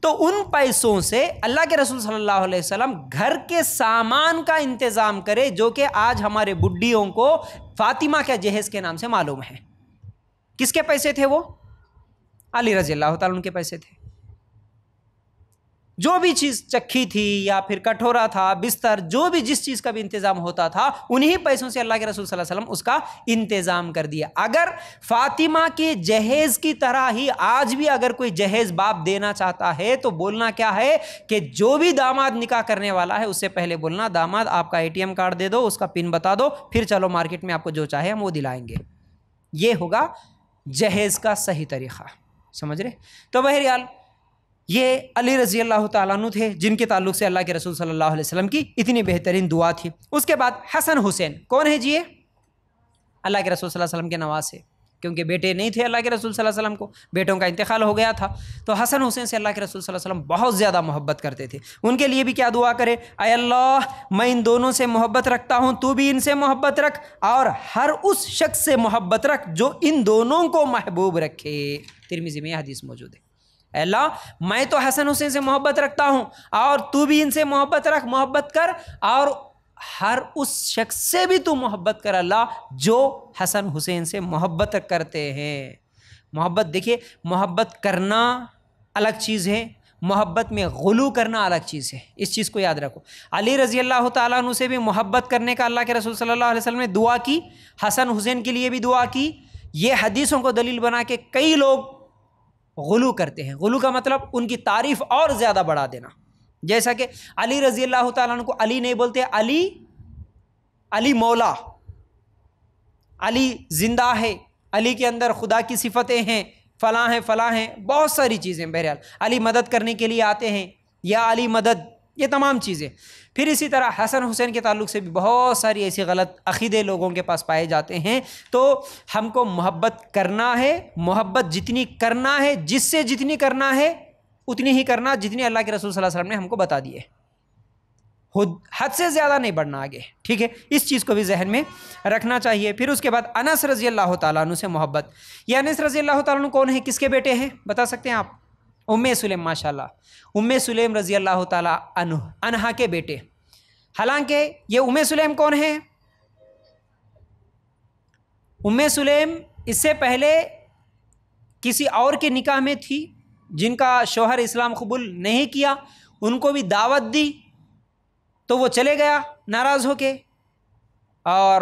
تو ان پیسوں سے اللہ کے رسول صلی اللہ علیہ وسلم گھر کے سامان کا انتظام کرے، جو کہ آج ہمارے بڈھیوں کو فاطمہ کے جہیز کے نام سے معلوم ہے. کس کے پیسے تھے وہ؟ علی رضی اللہ تعالیٰ عنہ کے پیسے تھے. جو بھی چیز چکھی تھی یا پھر کٹورا تھا، بستر، جو بھی جس چیز کا بھی انتظام ہوتا تھا انہی پیسوں سے اللہ کے رسول صلی اللہ علیہ وسلم اس کا انتظام کر دیا. اگر فاطمہ کے جہیز کی طرح ہی آج بھی اگر کوئی جہیز باپ دینا چاہتا ہے تو بولنا کیا ہے کہ جو بھی داماد نکاح کرنے والا ہے اس سے پہلے بولنا داماد آپ کا ATM کارڈ دے دو، اس کا پن بتا دو، پھر چلو مارکیٹ میں آپ کو جو چاہے ہم وہ دلائیں گے. یہ ہوگا جہیز کا صحیح طریقہ. سمجھ رہے؟ تو بہرحال یہ علی رضی اللہ تعالیٰ عنہ تھے جن کے تعلق سے اللہ کے رسول صلی اللہ علیہ وسلم کی اتنی بہترین دعا تھی. اس کے بعد حسن حسین کون ہے جی؟ یہ اللہ کے رسول صلی اللہ علیہ وسلم کے نواز ہے، کیونکہ بیٹے نہیں تھے اللہ کے رسول صلی اللہ علیہ وسلم کو، بیٹوں کا انتقال ہو گیا تھا. تو حسن حسین سے اللہ کے رسول صلی اللہ علیہ وسلم بہت زیادہ محبت کرتے تھے. ان کے لیے بھی کیا دعا کرے، اے اللہ میں ان دونوں سے محبت رکھتا ہوں، تو بھی ان سے محبت رکھ، اور ہر اس شخص سے محبت رکھ جو ان دونوں کو محبوب رکھے. ترمذی میں یہ حدیث موجود ہے. اے اللہ میں تو حسن حسین سے محبت رکھتا ہوں اور تو بھی ان سے محبت رکھ، محبت کر، اور ہر اس شخص سے بھی تو محبت کر اللہ جو حسن حسین سے محبت کرتے ہیں. محبت دیکھیے، محبت کرنا الگ چیز ہے، محبت میں غلو کرنا الگ چیز ہے. اس چیز کو یاد رکھو. علی رضی اللہ تعالیٰ عنہ سے بھی محبت کرنے کا اللہ کے رسول صلی اللہ علیہ وسلم نے دعا کی، حسن حسین کے لیے بھی دعا کی. یہ حدیثوں کو دلیل بنا کے کئی لوگ غلو کرتے ہیں. غلو کا مطلب ان کی تعریف اور زیادہ بڑھا دینا. جیسا کہ علی رضی اللہ تعالیٰ عنہ کو علی نہیں بولتے، علی مولا، علی زندہ ہے، علی کے اندر خدا کی صفتیں ہیں، فلاں ہیں فلاں ہیں، بہت ساری چیزیں. بہرحال علی مدد کرنے کے لیے آتے ہیں، یا علی مدد، یہ تمام چیزیں. پھر اسی طرح حسن حسین کے تعلق سے بھی بہت ساری ایسی غلط عقیدے لوگوں کے پاس پائے جاتے ہیں. تو ہم کو محبت کرنا ہے، محبت جتنی کرنا ہے، جس سے جتنی کرنا ہے اتنی ہی کرنا جتنی اللہ کے رسول صلی اللہ علیہ وسلم نے ہم کو بتا دی ہے، حد سے زیادہ نہیں بڑھنا آگے، ٹھیک ہے؟ اس چیز کو بھی ذہن میں رکھنا چاہیے۔ پھر اس کے بعد انس رضی اللہ تعالیٰ عنہ سے محبت۔ یہ انس رضی اللہ تعالیٰ عنہ کون ہے، کس کے بیٹے ہیں بتا سکتے ہیں آپ؟ ام سلیم، ماشاءاللہ، ام سلیم رضی اللہ تعالیٰ عنہا کے بیٹے۔ حالانکہ یہ ام سلیم کون ہے؟ ام سلیم اس سے پہلے کسی اور کے نکاح میں تھی، جن کا شوہر اسلام قبول نہیں کیا، ان کو بھی دعوت دی تو وہ چلے گیا ناراض ہو کے، اور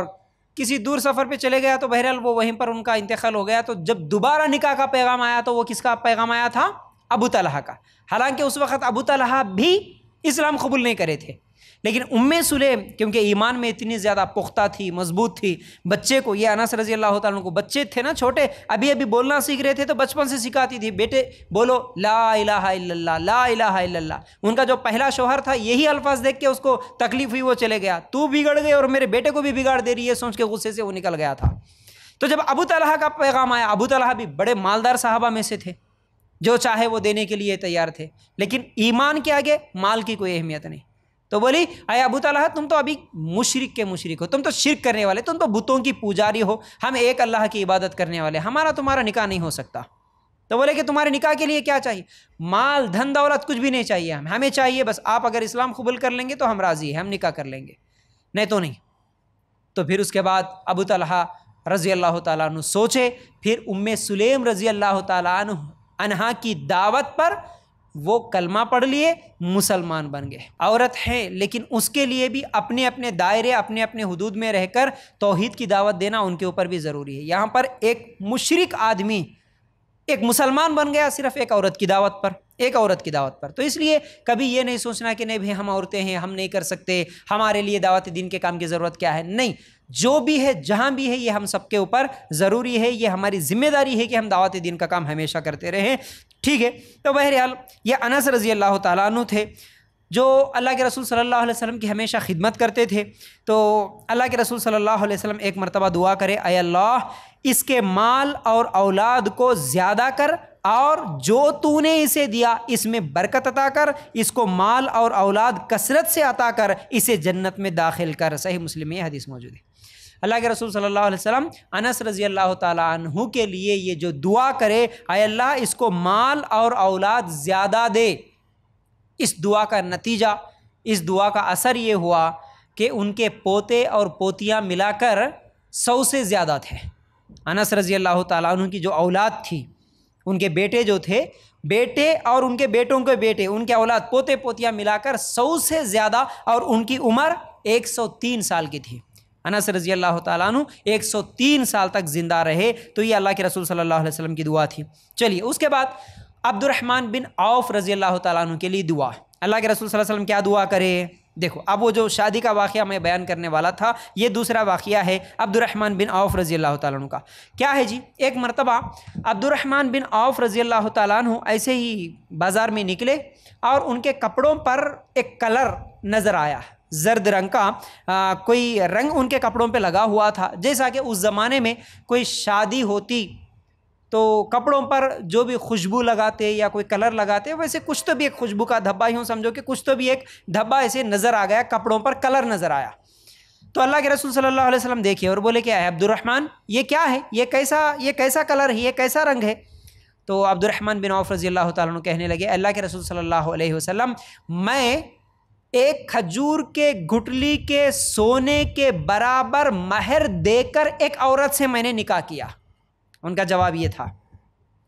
کسی دور سفر پہ چلے گیا تو بہرحال وہ وہیں پر ان کا انتقال ہو گیا۔ تو جب دوبارہ نکاح کا پیغام آیا تو وہ کس کا پیغام آیا تھا؟ ابو طلحہ کا۔ حالانکہ اس وقت ابو طلحہ بھی اسلام قبول نہیں کرے تھے، لیکن ام سلیم کیونکہ ایمان میں اتنی زیادہ پختہ تھی، مضبوط تھی، بچے کو، یہ انس رضی اللہ تعالیٰ کو بچے تھے نا چھوٹے، ابھی بولنا سیکھ رہے تھے تو بچپن سے سکھاتی تھی، بیٹے بولو لا الہ الا اللہ، لا الہ الا اللہ۔ ان کا جو پہلا شوہر تھا یہی الفاظ دیکھ کے اس کو تکلیف ہوئی، وہ چلے گیا، تو بگڑ گئے اور میرے بیٹے کو بھی بگاڑ دے رہی ہے، سوچ کے غصے سے وہ نکل گیا تھا۔ تو جب ابو طلحہ کا پیغام آیا، ابو طلحہ بھی بڑے مالدار صحابہ میں سے تھے، جو چاہے وہ دینے کے لیے تیار تھے، لیکن ایمان کے آگے مال کی کوئی اہمیت نہیں۔ تو بولی اے ابو طلحہ، تم تو ابھی مشرک کے مشرک ہو، تم تو شرک کرنے والے، تم تو بتوں کی پجاری ہو، ہم ایک اللہ کی عبادت کرنے والے، ہمارا تمہارا نکاح نہیں ہو سکتا۔ تو بولے کہ تمہارے نکاح کے لیے کیا چاہیے؟ مال، دھن دولت کچھ بھی نہیں چاہیے، ہمیں چاہیے بس آپ اگر اسلام قبول کر لیں گے تو ہم راضی ہیں، ہم نکاح کر لیں گے، نہیں تو نہیں۔ تو پھر اس کے بعد ابو طلحہ رضی اللہ تعالیٰ عنہ سوچے، پھر ام سلیم رضی اللہ تعالیٰ عنہا کی دعوت پر وہ کلمہ پڑھ لیے، مسلمان بن گئے۔ عورت ہے لیکن اس کے لیے بھی اپنے اپنے دائرے، اپنے اپنے حدود میں رہ کر توحید کی دعوت دینا ان کے اوپر بھی ضروری ہے۔ یہاں پر ایک مشرک آدمی ایک مسلمان بن گیا صرف ایک عورت کی دعوت پر، ایک عورت کی دعوت پر۔ تو اس لیے کبھی یہ نہیں سوچنا کہ نہیں بھائی ہم عورتیں ہیں، ہم نہیں کر سکتے، ہمارے لیے دعوت دین کے کام کی ضرورت کیا ہے، نہیں، جو بھی ہے جہاں بھی ہے یہ ہم سب کے اوپر ضروری ہے، یہ ہماری ذمہ داری ہے کہ ہم دعوت دین کا کام ہمیشہ کرتے رہیں، ٹھیک ہے؟ تو بہرحال یہ انس رضی اللہ تعالیٰ عنہ تھے جو اللہ کے رسول صلی اللہ علیہ وسلم کی ہمیشہ خدمت کرتے تھے۔ تو اللہ کے رسول صلی اللہ علیہ وسلم ایک مرتبہ دعا کرے، اے اللہ اس کے مال اور اولاد کو زیادہ کر، اور جو تو نے اسے دیا اس میں برکت عطا کر، اس کو مال اور اولاد کثرت سے عطا کر، اسے جنت میں داخل کر۔ صحیح مسلم میں یہ حدیث موجود ہے۔ اللہ کے رسول صلی اللہ علیہ وسلم انس رضی اللہ تعالیٰ عنہ کے لیے یہ جو دعا کرے، اے اللہ اس کو مال اور اولاد زیادہ دے، اس دعا کا نتیجہ، اس دعا کا اثر یہ ہوا کہ ان کے پوتے اور پوتیاں ملا کر 100 سے زیادہ تھے۔ انس رضی اللہ تعالیٰ عنہ کی جو اولاد تھی، ان کے بیٹے جو تھے، بیٹے اور ان کے بیٹوں کے بیٹے، ان کے اولاد پوتے پوتیاں ملا کر 100 سے زیادہ، اور ان کی عمر 103 سال کی تھی۔ انس رضی اللہ تعالیٰ عنہ 103 سال تک زندہ رہے۔ تو یہ اللہ کے رسول صلی اللہ علیہ وسلم کی دعا تھی۔ چلیے اس کے بعد عبد الرحمن بن عوف رضی اللہ تعالیٰ عنہ کے لیے دعا۔ اللہ کے رسول صلی اللہ علیہ وسلم کیا دعا کرے؟ دیکھو اب وہ جو شادی کا واقعہ میں بیان کرنے والا تھا، یہ دوسرا واقعہ ہے عبد الرحمن بن عوف رضی اللہ تعالیٰ عنہ کا۔ کیا ہے جی؟ ایک مرتبہ عبد الرحمن بن عوف رضی اللہ تعالیٰ عنہ ایسے ہی بازار میں نکلے، اور ان کے کپڑوں پر ایک کلر نظر آیا، زرد رنگ کا کوئی رنگ ان کے کپڑوں پہ لگا ہوا تھا، جیسا کہ اس زمانے میں کوئی شادی ہوتی تو کپڑوں پر جو بھی خوشبو لگاتے یا کوئی کلر لگاتے، ویسے کچھ تو بھی ایک خوشبو کا دھبا، یوں سمجھو کہ کچھ تو بھی ایک دھبا ایسے نظر آ گیا، کپڑوں پر کلر نظر آیا۔ تو اللہ کے رسول صلی اللہ علیہ وسلم دیکھے اور بولے کہ اے عبد الرحمن یہ کیا ہے، یہ کیسا کلر ہے، یہ کیسا رنگ ہے؟ تو عبد الرحمن بن عوف رضی اللہ تعالیٰ عنہ کہنے لگے، اللہ کے رسول صلی اللہ علیہ وسلم میں ایک کھجور کے گٹلی کے سونے کے برابر مہر دے کر ایک عورت سے میں نے نکاح کیا۔ ان کا جواب یہ تھا،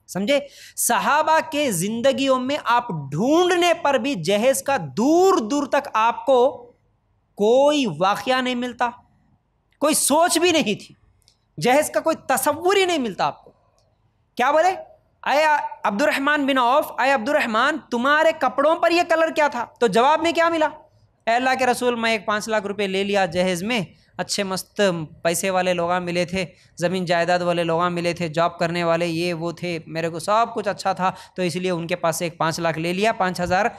سمجھے؟ صحابہ کے زندگیوں میں آپ ڈھونڈنے پر بھی جہیز کا دور دور تک آپ کو کوئی واقعہ نہیں ملتا، کوئی سوچ بھی نہیں تھی، جہیز کا کوئی تصور ہی نہیں ملتا آپ کو۔ کیا بولے؟ اے عبد الرحمن بن عوف، اے عبد الرحمن تمہارے کپڑوں پر یہ کلر کیا تھا؟ تو جواب میں کیا ملا؟ اے اللہ کے رسول میں ایک 5 لاکھ روپے لے لیا جہیز میں، اچھے مست پیسے والے لوگاں ملے تھے، زمین جائیداد والے لوگاں ملے تھے، جاب کرنے والے یہ وہ تھے، میرے کو سب کچھ اچھا تھا، تو اس لیے ان کے پاس سے ایک 5 لاکھ لے لیا، 5,000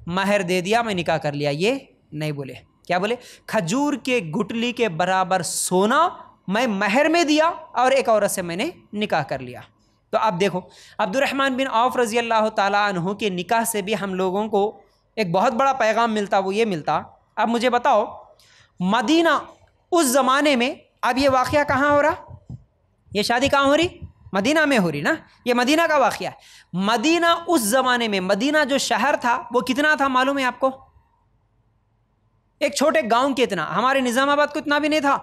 مہر دے دیا، میں نکاح کر لیا۔ یہ نہیں بولے، کیا بولے؟ کھجور کے گٹلی کے برابر سونا میں مہر میں دیا اور ایک عورت سے میں نے نکاح کر لیا۔ تو اب دیکھو عبد الرحمن بن عوف رضی اللہ تعالیٰ عنہ کے نکاح سے بھی ہم لوگوں کو ایک بہت بڑا پیغام ملتا، وہ یہ ملتا، اب مجھے بتاؤ مدینہ اس زمانے میں، اب یہ واقعہ کہاں ہو رہا؟ یہ شادی کہاں ہو رہی؟ مدینہ میں ہو رہی نا، یہ مدینہ کا واقعہ ہے۔ مدینہ اس زمانے میں، مدینہ جو شہر تھا وہ کتنا تھا معلوم ہے آپ کو؟ ایک چھوٹے گاؤں کے اتنا، ہمارے نظام آباد کو اتنا بھی نہیں تھا،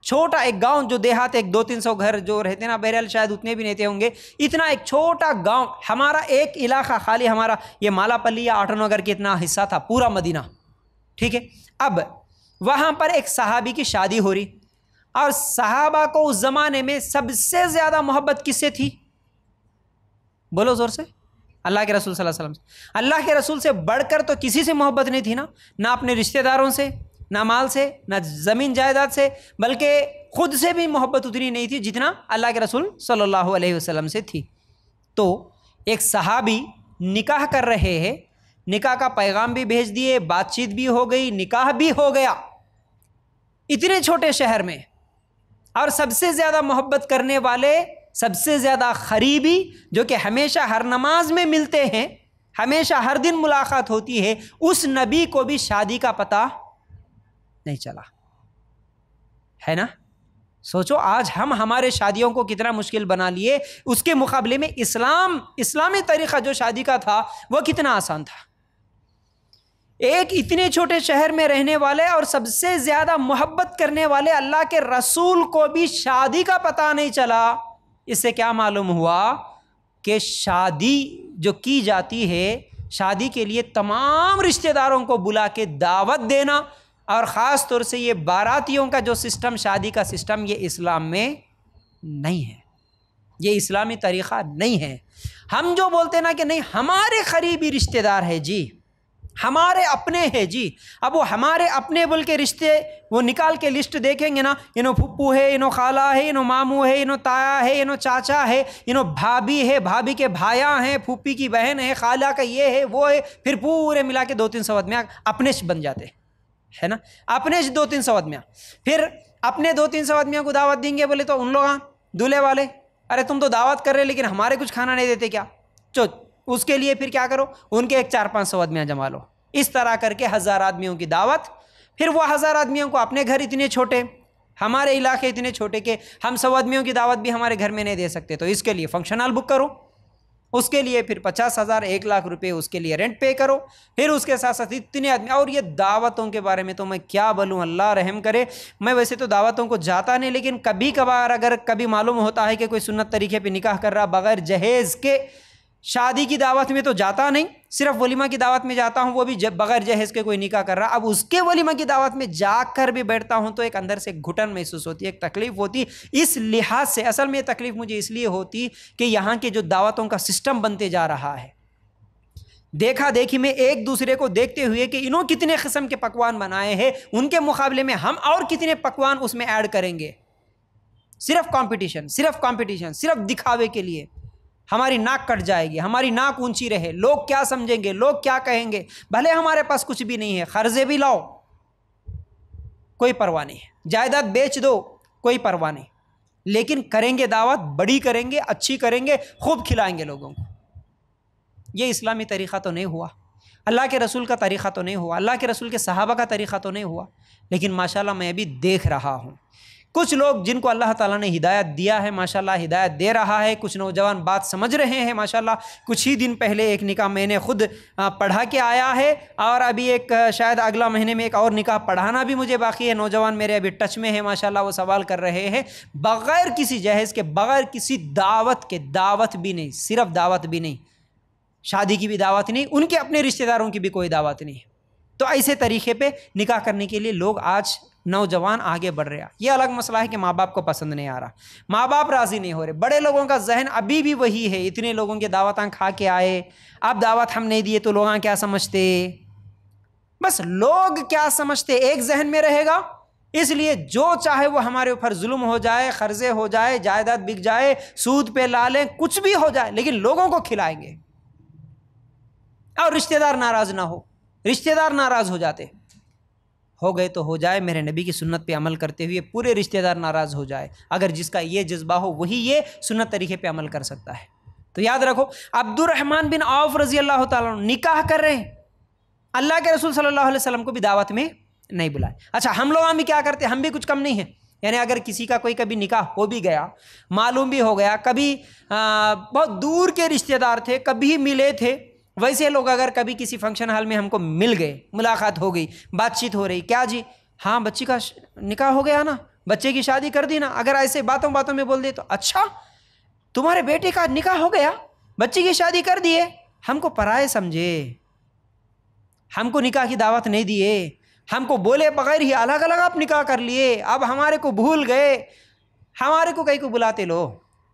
چھوٹا ایک گاؤں جو دیہات، ایک 200-300 گھر جو رہتے نا، بہرحال شاید اتنے بھی نہیں ہوں گے، اتنا ایک چھوٹا گاؤں، ہمارا ایک علاقہ خالی ہمارا یہ مالا پلی یا 8 نگر کے اتنا حصہ تھا پورا مدینہ، ٹھیک ہے۔ اب وہاں پر ایک صحابی کی شادی ہو رہی، اور صحابہ کو اس زمانے میں سب سے زیادہ محبت کس سے تھی؟ بولو زور سے۔ اللہ کے رسول صلی اللہ علیہ وسلم سے۔ اللہ کے رسول سے بڑھ کر تو کسی سے محبت نہیں تھی نا، نہ اپنے رشتہ داروں سے، نہ مال سے، نہ زمین جائیداد سے، بلکہ خود سے بھی محبت اتنی نہیں تھی جتنا اللہ کے رسول صلی اللہ علیہ وسلم سے تھی۔ تو ایک صحابی نکاح کر رہے ہیں، نکاح کا پیغام بھی بھیج دیے، بات چیت بھی ہو گئی، نکاح بھی ہو گیا اتنے چھوٹے شہر میں، اور سب سے زیادہ محبت کرنے والے، سب سے زیادہ قریبی، جو کہ ہمیشہ ہر نماز میں ملتے ہیں، ہمیشہ ہر دن ملاقات ہوتی ہے، اس نبی کو بھی شادی کا پتہ نہیں چلا ہے نا۔ سوچو آج ہم ہمارے شادیوں کو کتنا مشکل بنا لیے، اس کے مقابلے میں اسلامی طریقہ جو شادی کا تھا وہ کتنا آسان تھا۔ ایک اتنے چھوٹے شہر میں رہنے والے اور سب سے زیادہ محبت کرنے والے اللہ کے رسول کو بھی شادی کا پتہ نہیں چلا۔ اس سے کیا معلوم ہوا کہ شادی جو کی جاتی ہے، شادی کے لیے تمام رشتہ داروں کو بلا کے دعوت دینا، اور خاص طور سے یہ باراتیوں کا جو سسٹم، شادی کا سسٹم، یہ اسلام میں نہیں ہے، یہ اسلامی طریقہ نہیں ہے۔ ہم جو بولتے نا کہ نہیں ہمارے قریبی رشتہ دار ہے جی، ہمارے اپنے ہیں جی، اب وہ ہمارے اپنے بول کے رشتے وہ نکال کے لسٹ دیکھیں گے نا، انہوں پھپھو ہے، انہوں خالہ ہے، انہوں ماموں ہے، انہوں تایا ہے، انہوں چاچا ہے، انہوں بھابھی ہے، بھابھی کے بھائیاں ہیں، پھوپھی کی بہن ہے، خالہ کا یہ ہے وہ ہے، پھر پورے ملا کے 200-300 آدمی اپنے بن جاتے ہے نا، اپنے 200-300 آدمیاں، پھر اپنے 200-300 آدمیوں کو دعوت دیں گے بولے تو ان لوگ دولہے والے، ارے تم تو دعوت کر رہے لیکن ہمارے کچھ کھانا نہیں دیتے کیا؟ اس کے لیے پھر کیا کرو، ان کے ایک 400-500 آدمیاں جما لو، اس طرح کر کے 1000 آدمیوں کی دعوت، پھر وہ 1000 آدمیوں کو، اپنے گھر اتنے چھوٹے، ہمارے علاقے اتنے چھوٹے کہ ہم 100 آدمیوں کی دعوت بھی ہمارے گھر میں نہیں دے سکتے، تو اس کے لیے فنکشن ہال بک کرو، اس کے لیے پھر 50,000 1 لاکھ روپے اس کے لیے رینٹ پے کرو، پھر اس کے ساتھ ساتھ اتنے آدمی، اور یہ دعوتوں کے بارے میں تو میں کیا بولوں، اللہ رحم کرے، میں ویسے تو دعوتوں کو جاتا نہیں، لیکن کبھی کبھار اگر کبھی معلوم ہوتا ہے کہ کوئی سنت طریقے پہ نکاح کر رہا بغیر جہیز کے، شادی کی دعوت میں تو جاتا نہیں، صرف ولیمہ کی دعوت میں جاتا ہوں، وہ بھی بغیر جہیز کے کوئی نکاح کر رہا، اب اس کے ولیمہ کی دعوت میں جا کر بھی بیٹھتا ہوں تو ایک اندر سے گھٹن محسوس ہوتی ہے، ایک تکلیف ہوتی، اس لحاظ سے اصل میں یہ تکلیف مجھے اس لیے ہوتی کہ یہاں کے جو دعوتوں کا سسٹم بنتے جا رہا ہے، دیکھا دیکھی میں ایک دوسرے کو دیکھتے ہوئے کہ انہوں کتنے قسم کے پکوان بنائے ہیں، ان کے مقابلے میں ہم اور کتنے پکوان اس میں ایڈ کریں گے، صرف کمپٹیشن، صرف دکھاوے کے لیے، ہماری ناک کٹ جائے گی، ہماری ناک اونچی رہے، لوگ کیا سمجھیں گے، لوگ کیا کہیں گے، بھلے ہمارے پاس کچھ بھی نہیں ہے، قرضے بھی لاؤ کوئی پرواہ نہیں، جائیداد بیچ دو کوئی پرواہ نہیں، لیکن کریں گے دعوت، بڑی کریں گے، اچھی کریں گے، خوب کھلائیں گے لوگوں کو۔ یہ اسلامی طریقہ تو نہیں ہوا، اللہ کے رسول کا طریقہ تو نہیں ہوا، اللہ کے رسول کے صحابہ کا طریقہ تو نہیں ہوا، لیکن ماشاءاللہ میں ابھی دیکھ رہا ہوں کچھ لوگ جن کو اللہ تعالیٰ نے ہدایت دیا ہے، ماشاءاللہ ہدایت دے رہا ہے، کچھ نوجوان بات سمجھ رہے ہیں ماشاءاللہ۔ کچھ ہی دن پہلے ایک نکاح میں نے خود پڑھا کے آیا ہے، اور ابھی ایک شاید اگلا مہینے میں ایک اور نکاح پڑھانا بھی مجھے باقی ہے، نوجوان میرے ابھی ٹچ میں ہے ماشاءاللہ، وہ سوال کر رہے ہیں بغیر کسی جہیز کے، بغیر کسی دعوت کے، دعوت بھی نہیں، صرف دعوت بھی نہیں، شادی کی بھی دعوت نہیں، ان کے اپنے رشتہ داروں کی بھی کوئی دعوت نہیں۔ تو ایسے طریقے پہ نکاح کرنے کے لیے لوگ آج نوجوان آگے بڑھ رہے ہیں۔ یہ الگ مسئلہ ہے کہ ماں باپ کو پسند نہیں آ رہا، ماں باپ راضی نہیں ہو رہے، بڑے لوگوں کا ذہن ابھی بھی وہی ہے، اتنے لوگوں کی دعوتاں کھا کے آئے، اب دعوت ہم نہیں دیے تو لوگ کیا سمجھتے، بس لوگ کیا سمجھتے ایک ذہن میں رہے گا، اس لیے جو چاہے وہ ہمارے اوپر ظلم ہو جائے، قرضے ہو جائے، جائیداد بک جائے، سود پہ لا لیں، کچھ بھی ہو جائے، لیکن لوگوں کو کھلائیں گے، اور رشتہ دار ناراض نہ ہو، رشتہ دار ناراض ہو جاتے، ہو گئے تو ہو جائے، میرے نبی کی سنت پہ عمل کرتے ہوئے پورے رشتہ دار ناراض ہو جائے، اگر جس کا یہ جذبہ ہو وہی یہ سنت طریقے پہ عمل کر سکتا ہے۔ تو یاد رکھو عبد الرحمن بن عوف رضی اللہ تعالیٰ عنہ نکاح کر رہے ہیں، اللہ کے رسول صلی اللہ علیہ وسلم کو بھی دعوت میں نہیں بلائے۔ اچھا ہم لوگ بھی کیا کرتے ہیں، ہم بھی کچھ کم نہیں ہیں، یعنی اگر کسی کا کوئی کبھی نکاح ہو بھی گیا، معلوم بھی ہو گیا، کبھی بہت دور کے رشتہ دار تھے، کبھی ملے تھے، ویسے لوگ اگر کبھی کسی فنکشن ہال میں ہم کو مل گئے، ملاقات ہو گئی، بات چیت ہو رہی، کیا جی ہاں بچی کا نکاح ہو گیا نا، بچے کی شادی کر دی نا، اگر ایسے باتوں باتوں میں بول دے تو اچھا تمہارے بیٹے کا نکاح ہو گیا، بچی کی شادی کر دیے، ہم کو پرائے سمجھے، ہم کو نکاح کی دعوت نہیں دیے، ہم کو بولے بغیر ہی الگ الگ آپ نکاح کر لیے، اب ہمارے کو بھول گئے، ہمارے کو کہیں کو بلاتے لو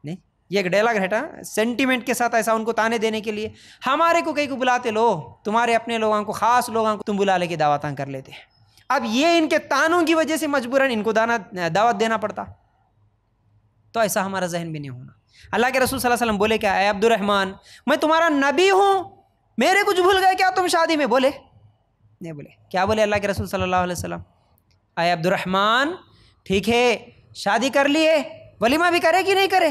نہیں، یہ ایک ڈائلاگ ہے سینٹیمنٹ کے ساتھ ایسا ان کو تانے دینے کے لیے، ہمارے کو کہیں کو بلاتے لو، تمہارے اپنے لوگوں کو خاص لوگوں کو تم بلا لے کے دعوتاں کر لیتے۔ اب یہ ان کے تانوں کی وجہ سے مجبوراً ان کو دعوت دینا پڑتا، تو ایسا ہمارا ذہن بھی نہیں ہونا۔ اللہ کے رسول صلی اللہ علیہ وسلم بولے کیا، اے عبد الرحمن میں تمہارا نبی ہوں، میرے کچھ بھول گئے کیا تم شادی میں؟ بولے نہیں، بولے کیا بولے اللہ کے رسول صلی اللہ علیہ وسلم، اے عبد الرحمن ٹھیک ہے شادی کر لیے، ولیمہ بھی کرے کہ نہیں کرے؟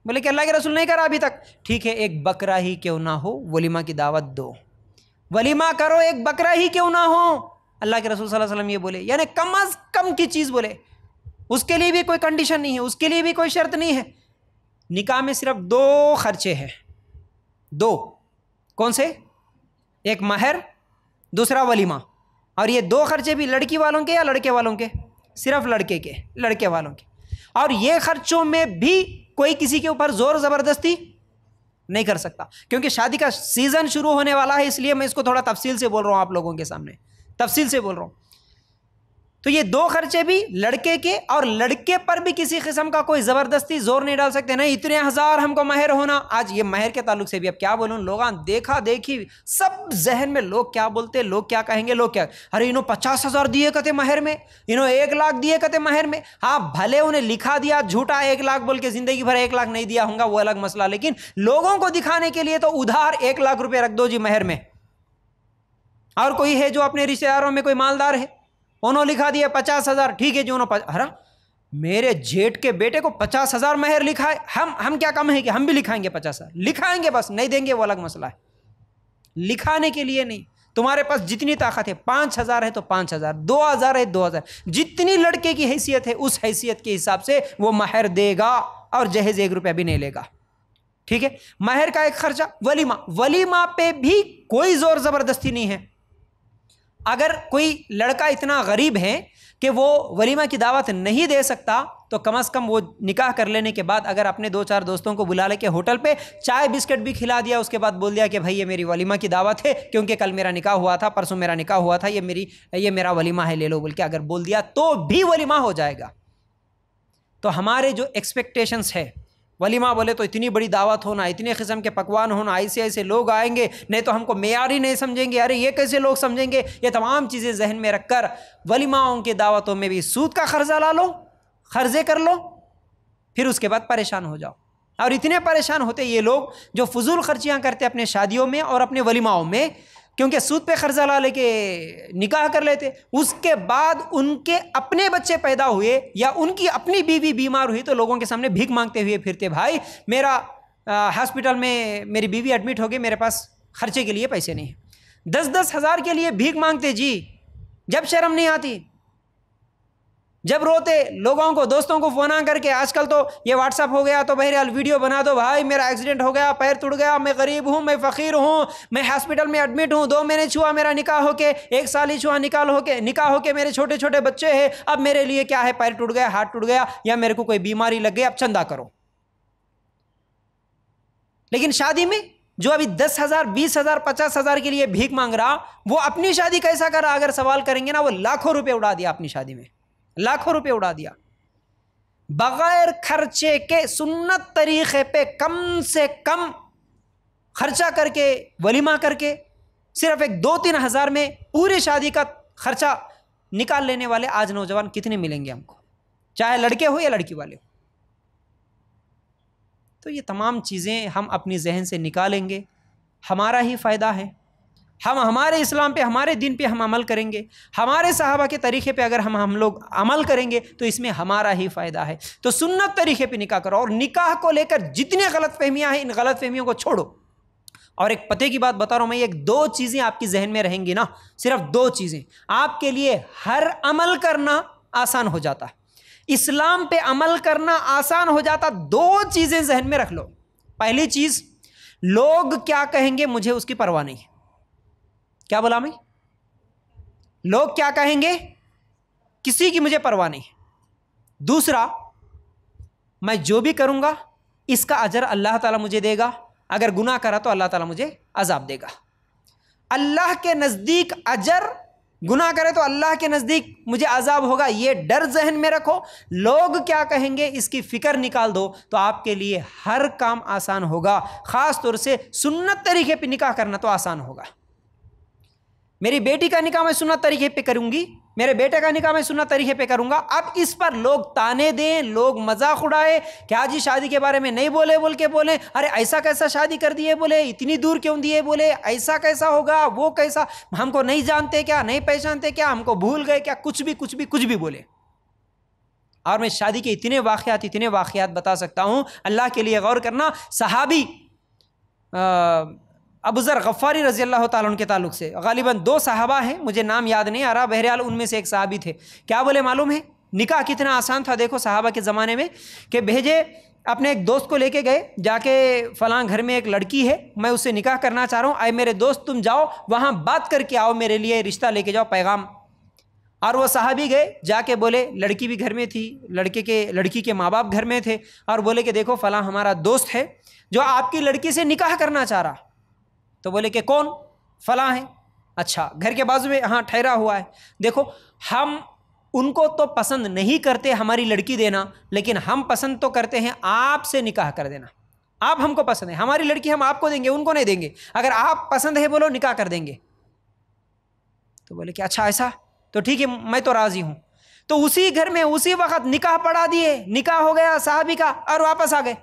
بولے کہ اللہ کے رسول نہیں کرا ابھی تک، ٹھیک ہے ایک بکرا ہی کیوں نہ ہو ولیمہ کی دعوت دو، ولیمہ کرو ایک بکرا ہی کیوں نہ ہو، اللہ کے رسول صلی اللہ علیہ وسلم یہ بولے، یعنی کم از کم کی چیز بولے، اس کے لیے بھی کوئی کنڈیشن نہیں ہے، اس کے لیے بھی کوئی شرط نہیں ہے۔ نکاح میں صرف 2 خرچے ہیں، 2 کون سے؟ ایک مہر، دوسرا ولیمہ، اور یہ 2 خرچے بھی لڑکی والوں کے یا لڑکے والوں کے؟ صرف لڑکے والوں کے، اور یہ خرچوں میں بھی کوئی کسی کے اوپر زور زبردستی نہیں کر سکتا، کیونکہ شادی کا سیزن شروع ہونے والا ہے، اس لیے میں اس کو تھوڑا تفصیل سے بول رہا ہوں آپ لوگوں کے سامنے، تفصیل سے بول رہا ہوں۔ تو یہ 2 خرچے بھی لڑکے کے، اور لڑکے پر بھی کسی قسم کا کوئی زبردستی زور نہیں ڈال سکتے، نہیں اتنے ہزار ہم کو مہر ہونا۔ آج یہ مہر کے تعلق سے بھی اب کیا بولوں، لوگاں دیکھا دیکھی سب ذہن میں، لوگ کیا بولتے، لوگ کیا کہیں گے، لوگ کیا، ارے انہوں 50,000 دیے کہتے مہر میں، انہوں 1 لاکھ دیے کہتے مہر میں۔ ہاں بھلے انہیں لکھا دیا جھوٹا 1 لاکھ بول کے، زندگی بھر 1 لاکھ نہیں دیا ہوں گا وہ الگ مسئلہ، لیکن لوگوں کو دکھانے کے لیے تو ادھار 1 لاکھ روپے رکھ دو جی مہر میں۔ اور کوئی ہے جو اپنے رشتہ داروں میں کوئی مالدار ہے، انہوں لکھا دیا 50,000، ٹھیک ہے جو انہوں میرے جیٹ کے بیٹے کو 50,000 مہر لکھا ہے، ہم کیا کم ہے کہ ہم بھی لکھائیں گے 50,000، لکھائیں گے، بس نہیں دیں گے وہ الگ مسئلہ ہے، لکھانے کے لیے نہیں۔ تمہارے پاس جتنی طاقت ہے، 5,000 ہے تو 5,000، 2,000 ہے 2,000، جتنی لڑکے کی حیثیت ہے اس حیثیت کے حساب سے وہ مہر دے گا، اور جہیز 1 روپیہ بھی نہیں لے گا، ٹھیک ہے۔ مہر کا ایک خرچہ، ولیمہ پہ بھی کوئی زور زبردستی نہیں ہے۔ اگر کوئی لڑکا اتنا غریب ہے کہ وہ ولیمہ کی دعوت نہیں دے سکتا، تو کم از کم وہ نکاح کر لینے کے بعد اگر اپنے 2-4 دوستوں کو بلا لے کے ہوٹل پہ چائے بسکٹ بھی کھلا دیا، اس کے بعد بول دیا کہ بھائی یہ میری ولیمہ کی دعوت ہے، کیونکہ کل میرا نکاح ہوا تھا، پرسوں میرا نکاح ہوا تھا، یہ میرا ولیمہ ہے، لے لو بول کے اگر بول دیا تو بھی ولیمہ ہو جائے گا۔ تو ہمارے جو ایکسپیکٹیشنز ہے، ولیمہ بولے تو اتنی بڑی دعوت ہونا، اتنے قسم کے پکوان ہونا، ایسے لوگ آئیں گے، نہیں تو ہم کو معیاری نہیں سمجھیں گے، ارے یہ کیسے لوگ سمجھیں گے، یہ تمام چیزیں ذہن میں رکھ کر ولیماؤں کے دعوتوں میں بھی سود کا قرضہ لا لو، قرضے کر لو، پھر اس کے بعد پریشان ہو جاؤ۔ اور اتنے پریشان ہوتے یہ لوگ جو فضول خرچیاں کرتے اپنے شادیوں میں اور اپنے ولیماؤں میں، کیونکہ سود پہ قرضہ لا لے کے نکاح کر لیتے، اس کے بعد ان کے اپنے بچے پیدا ہوئے یا ان کی اپنی بیوی بیمار ہوئی تو لوگوں کے سامنے بھیک مانگتے ہوئے پھرتے، بھائی میرا ہاسپٹل میں میری بیوی ایڈمٹ ہو گئی، میرے پاس خرچے کے لیے پیسے نہیں ہیں، 10-10 ہزار کے لیے بھیک مانگتے جی، جب شرم نہیں آتی، جب روتے، لوگوں کو دوستوں کو فون کر کے، آج کل تو یہ واٹس ایپ ہو گیا تو بہرحال ویڈیو بنا دو، بھائی میرا ایکسیڈنٹ ہو گیا، پیر ٹوٹ گیا، میں غریب ہوں، میں فقیر ہوں، میں ہاسپٹل میں ایڈمٹ ہوں، 2 مہینے چھوا میرا نکاح ہو کے، 1 سال ہی چھوا نکاح ہو کے میرے چھوٹے چھوٹے بچے ہیں، اب میرے لیے کیا ہے، پیر ٹوٹ گیا، ہاتھ ٹوٹ گیا، یا میرے کو کوئی بیماری لگ گئی، اب چندہ کرو۔ لیکن شادی میں جو ابھی 10,000 20,000 50,000 کے لیے بھیک مانگ رہا، وہ اپنی شادی کیسا کرا اگر سوال کریں گے نا، وہ لاکھوں روپے اڑا دیا اپنی شادی میں، لاکھوں روپے اڑا دیا بغیر خرچے کے، سنت طریقے پہ کم سے کم خرچہ کر کے، ولیمہ کر کے، صرف 2-3 ہزار میں پوری شادی کا خرچہ نکال لینے والے آج نوجوان کتنے ملیں گے ہم کو، چاہے لڑکے ہو یا لڑکی والے ہو۔ تو یہ تمام چیزیں ہم اپنی ذہن سے نکالیں گے، ہمارا ہی فائدہ ہے، ہم ہمارے اسلام پہ، ہمارے دین پہ ہم عمل کریں گے، ہمارے صحابہ کے طریقے پہ اگر ہم لوگ عمل کریں گے تو اس میں ہمارا ہی فائدہ ہے۔ تو سنت طریقے پہ نکاح کرو، اور نکاح کو لے کر جتنے غلط فہمیاں ہیں ان غلط فہمیوں کو چھوڑو۔ اور ایک پتے کی بات بتا رہا ہوں میں، ایک دو چیزیں آپ کی ذہن میں رہیں گی نا، صرف دو چیزیں، آپ کے لیے ہر عمل کرنا آسان ہو جاتا، اسلام پہ عمل کرنا آسان ہو جاتا۔ دو چیزیں ذہن میں رکھ لو۔ پہلی چیز، لوگ کیا کہیں گے مجھے اس کی پرواہ نہیں۔ کیا بولا میں؟ لوگ کیا کہیں گے کسی کی مجھے پرواہ نہیں۔ دوسرا، میں جو بھی کروں گا اس کا اجر اللہ تعالیٰ مجھے دے گا، اگر گناہ کرا تو اللہ تعالیٰ مجھے عذاب دے گا۔ اللہ کے نزدیک اجر، گناہ کرے تو اللہ کے نزدیک مجھے عذاب ہوگا، یہ ڈر ذہن میں رکھو۔ لوگ کیا کہیں گے اس کی فکر نکال دو تو آپ کے لیے ہر کام آسان ہوگا، خاص طور سے سنت طریقے پہ نکاح کرنا تو آسان ہوگا۔ میری بیٹی کا نکاح میں سنت طریقے پہ کروں گی، میرے بیٹے کا نکاح میں سنت طریقے پہ کروں گا۔ اب اس پر لوگ تانے دیں، لوگ مذاق اڑائے، کیا جی شادی کے بارے میں نہیں بولے بول کے بولیں، ارے ایسا کیسا شادی کر دیے بولے، اتنی دور کیوں دیے بولے، ایسا کیسا ہوگا، وہ کیسا، ہم کو نہیں جانتے کیا، نہیں پہچانتے کیا، ہم کو بھول گئے کیا، کچھ بھی بولے۔ اور میں شادی کے اتنے واقعات بتا سکتا ہوں، اللہ کے لیے غور کرنا۔ صحابی ابو ذر غفاری رضی اللہ تعالیٰ عنہ کے تعلق سے غالباً دو صحابہ ہیں، مجھے نام یاد نہیں آ رہا، بہرحال ان میں سے ایک صحابی تھے۔ کیا بولے معلوم ہے؟ نکاح کتنا آسان تھا دیکھو صحابہ کے زمانے میں، کہ بھیجے اپنے ایک دوست کو لے کے گئے، جا کے فلاں گھر میں ایک لڑکی ہے، میں اس سے نکاح کرنا چاہ رہا ہوں، اے میرے دوست تم جاؤ وہاں بات کر کے آؤ، میرے لیے رشتہ لے کے جاؤ، پیغام۔ اور وہ صحابی گئے، جا کے بولے، لڑکی بھی گھر میں تھی، لڑکی کے ماں باپ گھر میں تھے، اور بولے کہ دیکھو فلاں ہمارا دوست ہے جو آپ کی لڑکی سے نکاح کرنا چاہ رہا۔ تو بولے کہ کون؟ فلاں ہے۔ اچھا، گھر کے بازو میں، ہاں ٹھہرا ہوا ہے۔ دیکھو ہم ان کو تو پسند نہیں کرتے ہماری لڑکی دینا، لیکن ہم پسند تو کرتے ہیں آپ سے نکاح کر دینا۔ آپ ہم کو پسند ہے، ہماری لڑکی ہم آپ کو دیں گے، ان کو نہیں دیں گے، اگر آپ پسند ہے بولو نکاح کر دیں گے۔ تو بولے کہ اچھا ایسا، تو ٹھیک ہے میں تو راضی ہوں۔ تو اسی گھر میں اسی وقت نکاح پڑھا دیے، نکاح ہو گیا صحابی کا، اور واپس آ گئے،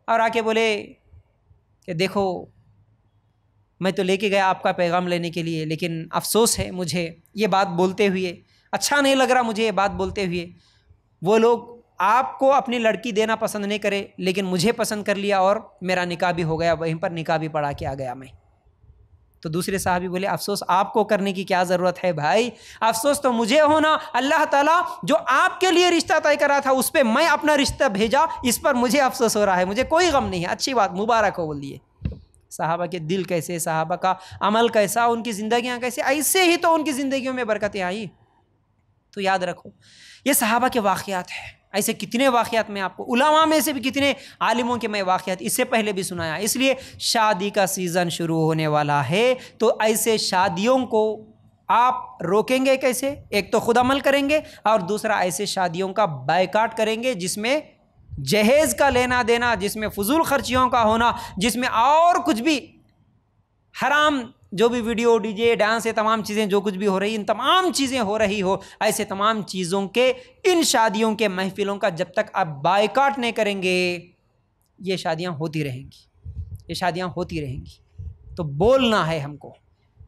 اور آ کے بولے کہ دیکھو میں تو لے کے گیا آپ کا پیغام لینے کے لیے، لیکن افسوس ہے مجھے یہ بات بولتے ہوئے، اچھا نہیں لگ رہا مجھے یہ بات بولتے ہوئے، وہ لوگ آپ کو اپنی لڑکی دینا پسند نہیں کرے، لیکن مجھے پسند کر لیا اور میرا نکاح بھی ہو گیا، وہیں پر نکاح بھی پڑھا کے آ گیا میں۔ تو دوسرے صحابی بولے افسوس آپ کو کرنے کی کیا ضرورت ہے بھائی، افسوس تو مجھے ہونا، اللہ تعالیٰ جو آپ کے لیے رشتہ طے کرا تھا اس پہ میں اپنا رشتہ بھیجا، اس پر مجھے افسوس ہو رہا ہے، مجھے کوئی غم نہیں ہے۔ اچھی بات، مبارک ہو بول دیے۔ صحابہ کے دل کیسے، صحابہ کا عمل کیسا، ان کی زندگیاں کیسے، ایسے ہی تو ان کی زندگیوں میں برکتیں آئی۔ تو یاد رکھو یہ صحابہ کے واقعات ہیں، ایسے کتنے واقعات میں آپ کو، علماء میں سے بھی کتنے عالموں کے میں واقعات اس سے پہلے بھی سنایا۔ اس لیے شادی کا سیزن شروع ہونے والا ہے، تو ایسے شادیوں کو آپ روکیں گے کیسے؟ ایک تو خود عمل کریں گے، اور دوسرا ایسے شادیوں کا بائیکاٹ کریں گے جس میں جہیز کا لینا دینا، جس میں فضول خرچیوں کا ہونا، جس میں اور کچھ بھی حرام، جو بھی ویڈیو، ڈی جے، ڈانس، یہ تمام چیزیں جو کچھ بھی ہو رہی، ان تمام چیزیں ہو رہی ہو، ایسے تمام چیزوں کے، ان شادیوں کے محفلوں کا جب تک آپ بائیکاٹ نہیں کریں گے یہ شادیاں ہوتی رہیں گی، یہ شادیاں ہوتی رہیں گی۔ تو بولنا ہے ہم کو،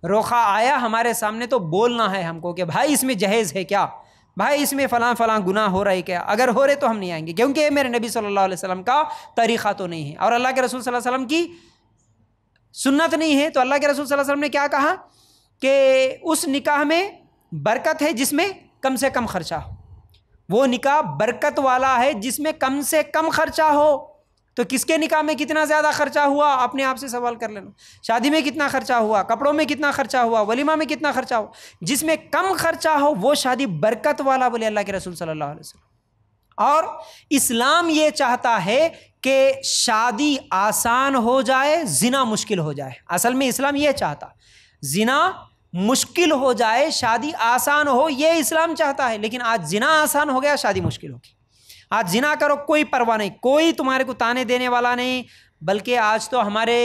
روخا آیا ہمارے سامنے تو بولنا ہے ہم کو کہ بھائی اس میں جہیز ہے کیا، بھائی اس میں فلاں فلاں گناہ ہو رہا ہے کیا، اگر ہو رہے تو ہم نہیں آئیں گے، کیونکہ یہ میرے نبی صلی اللہ علیہ وسلم کا طریقہ تو نہیں ہے، اور اللہ کے رسول صلی اللہ علیہ وسلم کی سنت نہیں ہے۔ تو اللہ کے رسول صلی اللہ علیہ وسلم نے کیا کہا کہ اس نکاح میں برکت ہے جس میں کم سے کم خرچہ ہو، وہ نکاح برکت والا ہے جس میں کم سے کم خرچہ ہو۔ تو کس کے نکاح میں کتنا زیادہ خرچہ ہوا اپنے آپ سے سوال کر لینا، شادی میں کتنا خرچہ ہوا، کپڑوں میں کتنا خرچہ ہوا، ولیمہ میں کتنا خرچہ ہوا، جس میں کم خرچہ ہو وہ شادی برکت والا بولے اللہ کے رسول صلی اللہ علیہ وسلم۔ اور اسلام یہ چاہتا ہے کہ شادی آسان ہو جائے، زنا مشکل ہو جائے، اصل میں اسلام یہ چاہتا، زنا مشکل ہو جائے، شادی آسان ہو، یہ اسلام چاہتا ہے، لیکن آج زنا آسان ہو گیا، شادی مشکل ہوگی۔ آج زنا کرو کوئی پرواہ نہیں، کوئی تمہارے کو تانے دینے والا نہیں، بلکہ آج تو ہمارے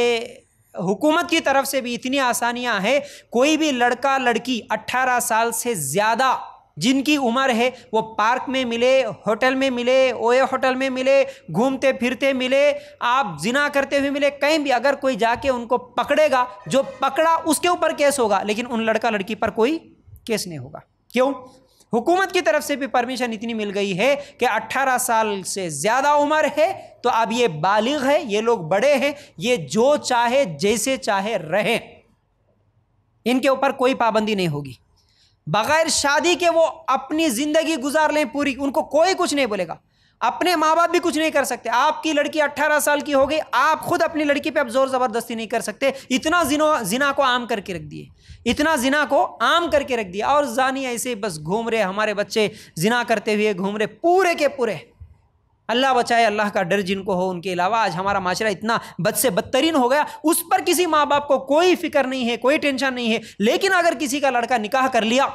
حکومت کی طرف سے بھی اتنی آسانیاں ہیں، کوئی بھی لڑکا لڑکی 18 سال سے زیادہ جن کی عمر ہے وہ پارک میں ملے، ہوٹل میں ملے، اوے ہوٹل میں ملے، گھومتے پھرتے ملے، آپ زنا کرتے ہوئے ملے، کہیں بھی اگر کوئی جا کے ان کو پکڑے گا، جو پکڑا اس کے اوپر کیس ہوگا، لیکن ان لڑکا لڑکی پر کوئی کیس نہیں ہوگا۔ کیوں؟ حکومت کی طرف سے بھی پرمیشن اتنی مل گئی ہے کہ 18 سال سے زیادہ عمر ہے تو اب یہ بالغ ہے، یہ لوگ بڑے ہیں، یہ جو چاہے جیسے چاہے رہیں، ان کے اوپر کوئی پابندی نہیں ہوگی، بغیر شادی کے وہ اپنی زندگی گزار لیں پوری، ان کو کوئی کچھ نہیں بولے گا، اپنے ماں باپ بھی کچھ نہیں کر سکتے۔ آپ کی لڑکی 18 سال کی ہو گئی، آپ خود اپنی لڑکی پہ اب زور زبردستی نہیں کر سکتے، اتنا زنا کو عام کر کے رکھ دیے، اتنا زنا کو عام کر کے رکھ دیا، اور زانی ایسے بس گھوم رہے، ہمارے بچے زنا کرتے ہوئے گھوم رہے پورے کے پورے۔ اللہ بچائے، اللہ کا ڈر جن کو ہو ان کے علاوہ۔ آج ہمارا معاشرہ اتنا بد سے بدترین ہو گیا، اس پر کسی ماں باپ کو کوئی فکر نہیں ہے، کوئی ٹینشن نہیں ہے، لیکن اگر کسی کا لڑکا نکاح کر لیا،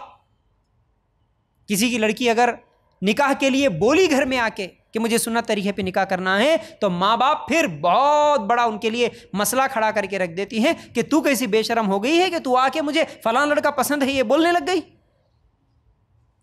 کسی کی لڑکی اگر نکاح کے لیے بولی گھر میں آ کے کہ مجھے سنت طریقے پہ نکاح کرنا ہے، تو ماں باپ پھر بہت بڑا ان کے لیے مسئلہ کھڑا کر کے رکھ دیتی ہیں کہ تو کیسی بے شرم ہو گئی ہے کہ تو آ کے مجھے فلاں لڑکا پسند ہے یہ بولنے لگ گئی۔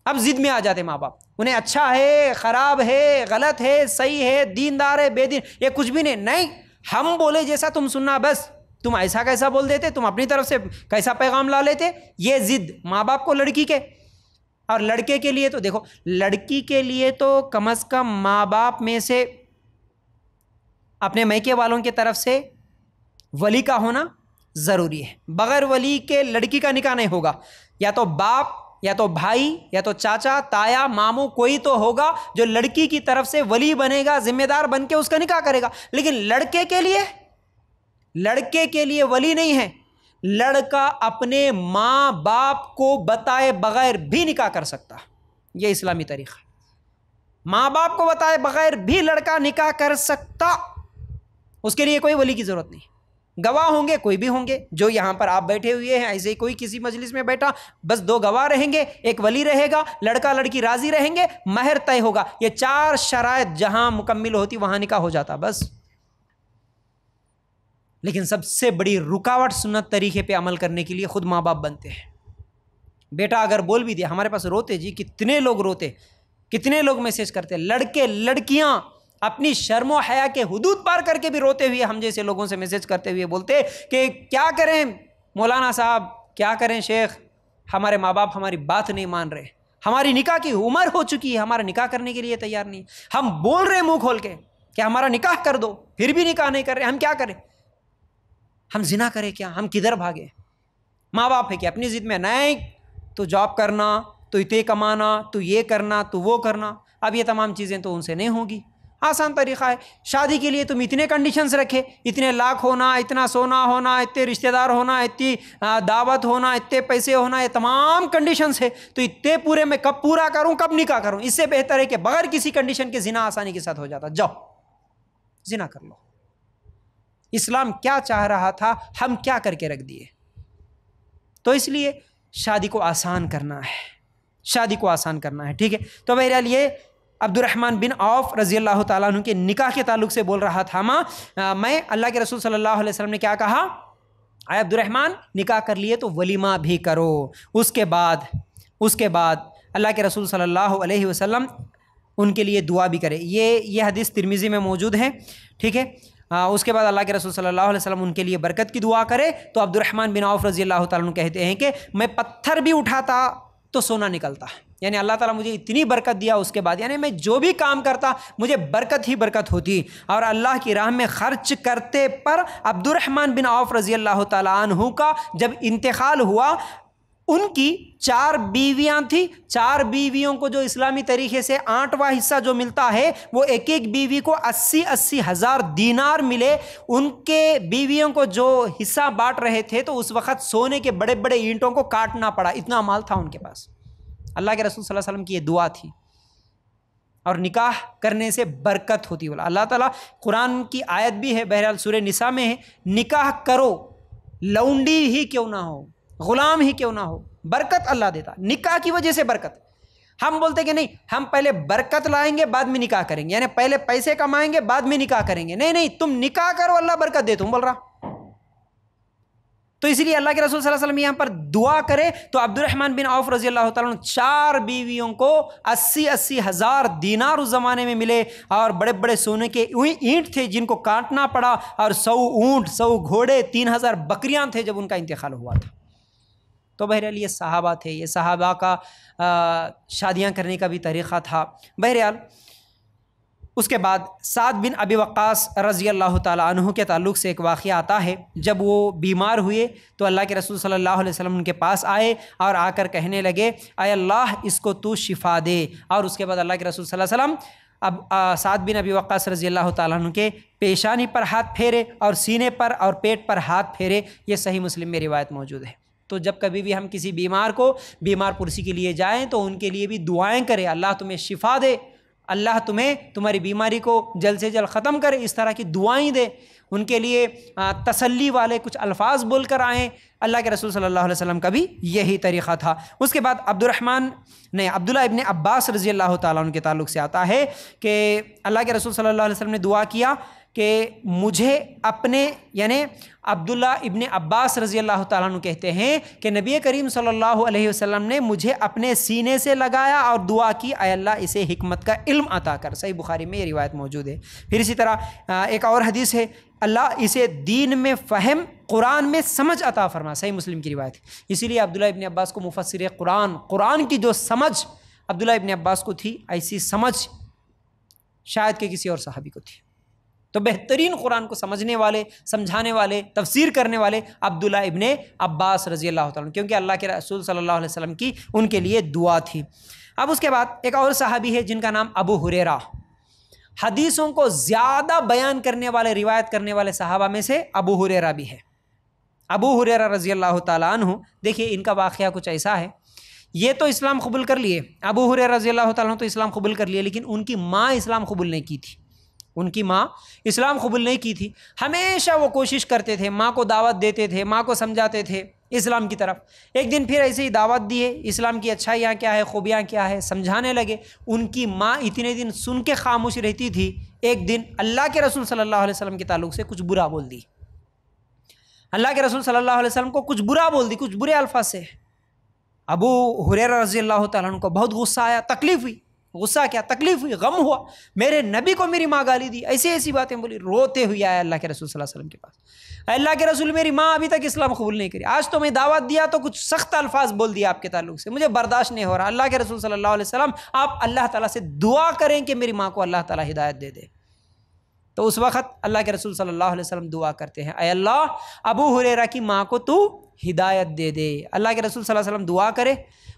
اب ضد میں آ جاتے ماں باپ، انہیں اچھا ہے، خراب ہے، غلط ہے، صحیح ہے، دیندار ہے، بے دین، یہ کچھ بھی نہیں، ہم بولے جیسا تم سننا بس، تم ایسا کیسا بول دیتے، تم اپنی طرف سے کیسا پیغام لا لیتے، یہ ضد ماں باپ کو لڑکی کے۔ اور لڑکے کے لیے تو دیکھو، لڑکی کے لیے تو کم از کم ماں باپ میں سے اپنے میکے والوں کی طرف سے ولی کا ہونا ضروری ہے، بغیر ولی کے لڑکی کا نکاح نہیں ہوگا، یا تو باپ یا تو بھائی یا تو چاچا تایا ماموں کوئی تو ہوگا جو لڑکی کی طرف سے ولی بنے گا، ذمہ دار بن کے اس کا نکاح کرے گا، لیکن لڑکے کے لیے ولی نہیں ہے، لڑکا اپنے ماں باپ کو بتائے بغیر بھی نکاح کر سکتا، یہ اسلامی طریقہ، ماں باپ کو بتائے بغیر بھی لڑکا نکاح کر سکتا، اس کے لیے کوئی ولی کی ضرورت نہیں، گواہ ہوں گے، کوئی بھی ہوں گے، جو یہاں پر آپ بیٹھے ہوئے ہیں، ایسے ہی کوئی کسی مجلس میں بیٹھا، بس 2 گواہ رہیں گے، ایک ولی رہے گا، لڑکا لڑکی راضی رہیں گے، مہر طے ہوگا، یہ 4 شرائط جہاں مکمل ہوتی وہاں نکاح ہو جاتا بس۔ لیکن سب سے بڑی رکاوٹ سنت طریقے پہ عمل کرنے کے لیے خود ماں باپ بنتے ہیں۔ بیٹا اگر بول بھی دیا، ہمارے پاس روتے جی، کتنے لوگ روتے، کتنے لوگ میسج کرتے، لڑکے لڑکیاں اپنی شرم و حیا کے حدود پار کر کے بھی روتے ہوئے ہم جیسے لوگوں سے میسج کرتے ہوئے بولتے کہ کیا کریں مولانا صاحب، کیا کریں شیخ، ہمارے ماں باپ ہماری بات نہیں مان رہے، ہماری نکاح کی عمر ہو چکی ہے، ہمارا نکاح کرنے کے لیے تیار نہیں، ہم بول رہے منہ کھول کے کہ ہمارا نکاح کر دو، پھر بھی نکاح نہیں کر رہے، ہم کیا کریں، ہم زنا کریں کیا، ہم کدھر بھاگے؟ ماں باپ ہے کہ اپنی ضد میں، نہیں تو جاب کرنا، تو اتنے کمانا، تو یہ کرنا، تو وہ کرنا، اب یہ تمام چیزیں تو ان سے نہیں ہوگی۔ آسان طریقہ ہے، شادی کے لیے تم اتنے کنڈیشنز رکھے، اتنے لاکھ ہونا، اتنا سونا ہونا، اتنے رشتہ دار ہونا، اتنی دعوت ہونا، اتنے پیسے ہونا، یہ تمام کنڈیشنز ہے، تو اتنے پورے میں کب پورا کروں، کب نکاح کروں؟ اس سے بہتر ہے کہ بغیر کسی کنڈیشن کے زنا آسانی کے ساتھ ہو جاتا، جاؤ زنا کر لو۔ اسلام کیا چاہ رہا تھا، ہم کیا کر کے رکھ دیے؟ تو اس لیے شادی کو آسان کرنا ہے، شادی کو آسان کرنا ہے، ٹھیک ہے۔ تو بہرحال یہ عبد الرحمن بن عوف رضی اللہ تعالیٰ عنہ کے نکاح کے تعلق سے بول رہا تھا، میں اللہ کے رسول صلی اللہ علیہ وسلم نے کیا کہا، اے عبد الرحمن نکاح کر لیے تو ولیمہ بھی کرو، اس کے بعد اللہ کے رسول صلی اللہ علیہ وسلم ان کے لیے دعا بھی کرے۔ یہ حدیث ترمذی میں موجود ہے، ٹھیک ہے۔ اس کے بعد اللہ کے رسول صلی اللہ علیہ وسلم ان کے لیے برکت کی دعا کرے، تو عبد الرحمن بن عوف رضی اللہ تعالیٰ عنہ کہتے ہیں کہ میں پتھر بھی اٹھاتا تو سونا نکلتا، یعنی اللہ تعالیٰ مجھے اتنی برکت دیا، اس کے بعد یعنی میں جو بھی کام کرتا مجھے برکت ہی برکت ہوتی، اور اللہ کی راہ میں خرچ کرتے پر عبد الرحمن بن عوف رضی اللہ تعالیٰ عنہ کا جب انتقال ہوا، ان کی 4 بیویاں تھیں، 4 بیویوں کو جو اسلامی طریقے سے 8واں حصہ جو ملتا ہے وہ ایک ایک بیوی کو 80 ہزار دینار ملے، ان کے بیویوں کو جو حصہ بانٹ رہے تھے تو اس وقت سونے کے بڑے بڑے اینٹوں کو کاٹنا پڑا، اتنا مال تھا ان کے پاس۔ اللہ کے رسول صلی اللہ علیہ وسلم کی یہ دعا تھی، اور نکاح کرنے سے برکت ہوتی ہے۔ اللہ تعالیٰ قرآن کی آیت بھی ہے، بہرحال سورہ نساء میں ہے، نکاح کرو لونڈی ہی کیوں نہ ہو، غلام ہی کیوں نہ ہو، برکت اللہ دیتا، نکاح کی وجہ سے برکت۔ ہم بولتے کہ نہیں ہم پہلے برکت لائیں گے بعد میں نکاح کریں گے، یعنی پہلے پیسے کمائیں گے بعد میں نکاح کریں گے، نہیں تم نکاح کرو اللہ برکت دے، تم بول رہا تو اس لیے اللہ کے رسول صلی اللہ علیہ وسلم یہاں پر دعا کرے تو عبد الرحمن بن عوف رضی اللہ تعالیٰ عنہ 4 بیویوں کو 80 ہزار دینار اس زمانے میں ملے، اور بڑے بڑے سونے کے اینٹ تھے جن کو کاٹنا پڑا، اور 100 اونٹ، 100 گھوڑے، 3000 بکریاں تھے جب ان کا انتقال ہوا تھا۔ تو بہرحال یہ صحابہ تھے، یہ صحابہ کا شادیاں کرنے کا بھی طریقہ تھا۔ بہرحال اس کے بعد سعد بن ابی وقاص رضی اللہ تعالیٰ عنہ کے تعلق سے ایک واقعہ آتا ہے، جب وہ بیمار ہوئے تو اللہ کے رسول صلی اللہ علیہ وسلم ان کے پاس آئے اور آ کر کہنے لگے اے اللہ اس کو تو شفا دے، اور اس کے بعد اللہ کے رسول صلی اللہ علیہ وسلم اب سعد بن ابی وقاص رضی اللہ تعالیٰ عنہ کے پیشانی پر ہاتھ پھیرے اور سینے پر اور پیٹ پر ہاتھ پھیرے۔ یہ صحیح مسلم میں روایت موجود ہے۔ تو جب کبھی بھی ہم کسی بیمار کو بیمار پرسی کے لیے جائیں تو ان کے لیے بھی دعائیں کریں، اللہ تمہیں شفا دے، اللہ تمہیں تمہاری بیماری کو جلد سے جلد ختم کرے، اس طرح کی دعائیں دے، ان کے لیے تسلی والے کچھ الفاظ بول کر آئیں۔ اللہ کے رسول صلی اللہ علیہ وسلم کا بھی یہی طریقہ تھا۔ اس کے بعد عبداللہ ابن عباس رضی اللہ تعالیٰ عنہ کے تعلق سے آتا ہے کہ اللہ کے رسول صلی اللہ علیہ وسلم نے دعا کیا کہ مجھے اپنے، یعنی عبداللہ ابن عباس رضی اللہ تعالیٰ عنہ کہتے ہیں کہ نبی کریم صلی اللہ علیہ وسلم نے مجھے اپنے سینے سے لگایا اور دعا کی اے اللہ اسے حکمت کا علم عطا کر۔ صحیح بخاری میں یہ روایت موجود ہے۔ پھر اسی طرح ایک اور حدیث ہے اللہ اسے دین میں فہم، قرآن میں سمجھ عطا فرما، صحیح مسلم کی روایت ہے۔ اسی لیے عبداللہ ابن عباس کو مفسر قرآن کی جو سمجھ عبداللہ ابن عباس کو تھی، ایسی سمجھ شاید کہ کسی اور صحابی کو تھی۔ تو بہترین قرآن کو سمجھنے والے، سمجھانے والے، تفسیر کرنے والے عبداللہ ابن عباس رضی اللہ تعالیٰ عنہ، کیونکہ اللہ کے رسول صلی اللہ علیہ وسلم کی ان کے لیے دعا تھی۔ اب اس کے بعد ایک اور صحابی ہے جن کا نام ابو ہریرہ، حدیثوں کو زیادہ بیان کرنے والے، روایت کرنے والے صحابہ میں سے ابو ہریرہ بھی ہے۔ ابو ہریرہ رضی اللہ تعالیٰ عنہ، دیکھیے ان کا واقعہ کچھ ایسا ہے، یہ تو اسلام قبول کر لیے، ابو ہریرہ رضی اللہ تعالیٰ عنہ تو اسلام قبول کر لیے، لیکن ان کی ماں اسلام قبول نہیں کی تھی۔ ان کی ماں اسلام قبول نہیں کی تھی۔ ہمیشہ وہ کوشش کرتے تھے، ماں کو دعوت دیتے تھے، ماں کو سمجھاتے تھے اسلام کی طرف۔ ایک دن پھر ایسے ہی دعوت دیے، اسلام کی اچھائیاں کیا ہے، خوبیاں کیا ہے، سمجھانے لگے۔ ان کی ماں اتنے دن سن کے خاموش رہتی تھی، ایک دن اللہ کے رسول صلی اللہ علیہ وسلم کے تعلق سے کچھ برا بول دی۔ اللہ کے رسول صلی اللہ علیہ وسلم کو کچھ برا بول دی، کچھ برے الفاظ سے۔ ابو ہریرہ رضی اللہ تعالیٰ عنہ کو بہت غصہ آیا، تکلیف ہوئی۔ غصہ کیا، تکلیف ہوئی، غم ہوا، میرے نبی کو میری ماں گالی دی، ایسی ایسی باتیں بولی۔ روتے ہوئے آیا اللہ کے رسول صلی اللہ علیہ وسلم کے پاس، اللہ کے رسول میری ماں ابھی تک اسلام قبول نہیں کری، آج تو میں دعوت دیا تو کچھ سخت الفاظ بول دیا آپ کے تعلق سے، مجھے برداشت نہیں ہو رہا۔ اللہ کے رسول صلی اللہ علیہ وسلم آپ اللہ تعالیٰ سے دعا کریں کہ میری ماں کو اللہ تعالیٰ ہدایت دے دے۔ تو اس وقت اللہ کے رسول صلی اللہ علیہ وسلم دعا کرتے ہیں اے اللہ ابو ہریرہ کی ماں کو تو ہدایت دے دے۔ اللہ کے رسول صلی اللہ علیہ وسلم دعا کرے۔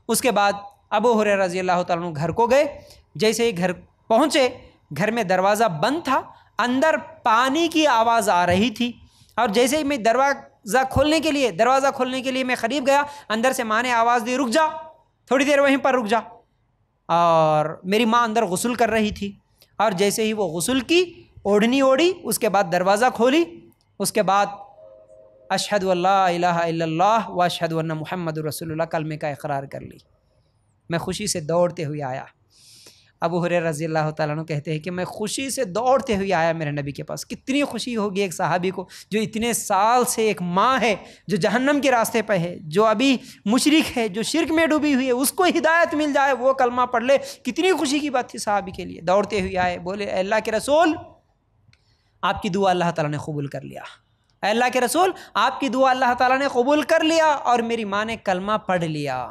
اس کے بعد ابو ہریرہ رضی اللہ تعالیٰ عنہ گھر کو گئے۔ جیسے ہی گھر پہنچے، گھر میں دروازہ بند تھا، اندر پانی کی آواز آ رہی تھی، اور جیسے ہی میں دروازہ کھولنے کے لیے میں قریب گیا، اندر سے ماں نے آواز دی رک جا، تھوڑی دیر وہیں پر رک جا۔ اور میری ماں اندر غسل کر رہی تھی، اور جیسے ہی وہ غسل کی، اوڑھنی اوڑھی، اس کے بعد دروازہ کھولی، اس کے بعد اشہد ان لا الہ الا اللہ و اشہد ان محمد رسول اللہ کلمے کا اقرار کر لی۔ میں خوشی سے دوڑتے ہوئے آیا۔ ابو ہریرہ رضی اللہ تعالیٰ عنہ کہتے ہیں کہ میں خوشی سے دوڑتے ہوئے آیا میرے نبی کے پاس۔ کتنی خوشی ہوگی ایک صحابی کو جو اتنے سال سے ایک ماں ہے جو جہنم کے راستے پہ ہے، جو ابھی مشرک ہے، جو شرک میں ڈوبی ہوئی ہے، اس کو ہدایت مل جائے، وہ کلمہ پڑھ لے، کتنی خوشی کی بات تھی صحابی کے لیے۔ دوڑتے ہوئے آئے، بولے اے اللہ کے رسول آپ کی دعا اللہ تعالیٰ نے قبول کر لیا، اے اللہ کے رسول آپ کی دعا اللہ تعالیٰ نے قبول کر لیا، اور میری ماں نے کلمہ پڑھ لیا۔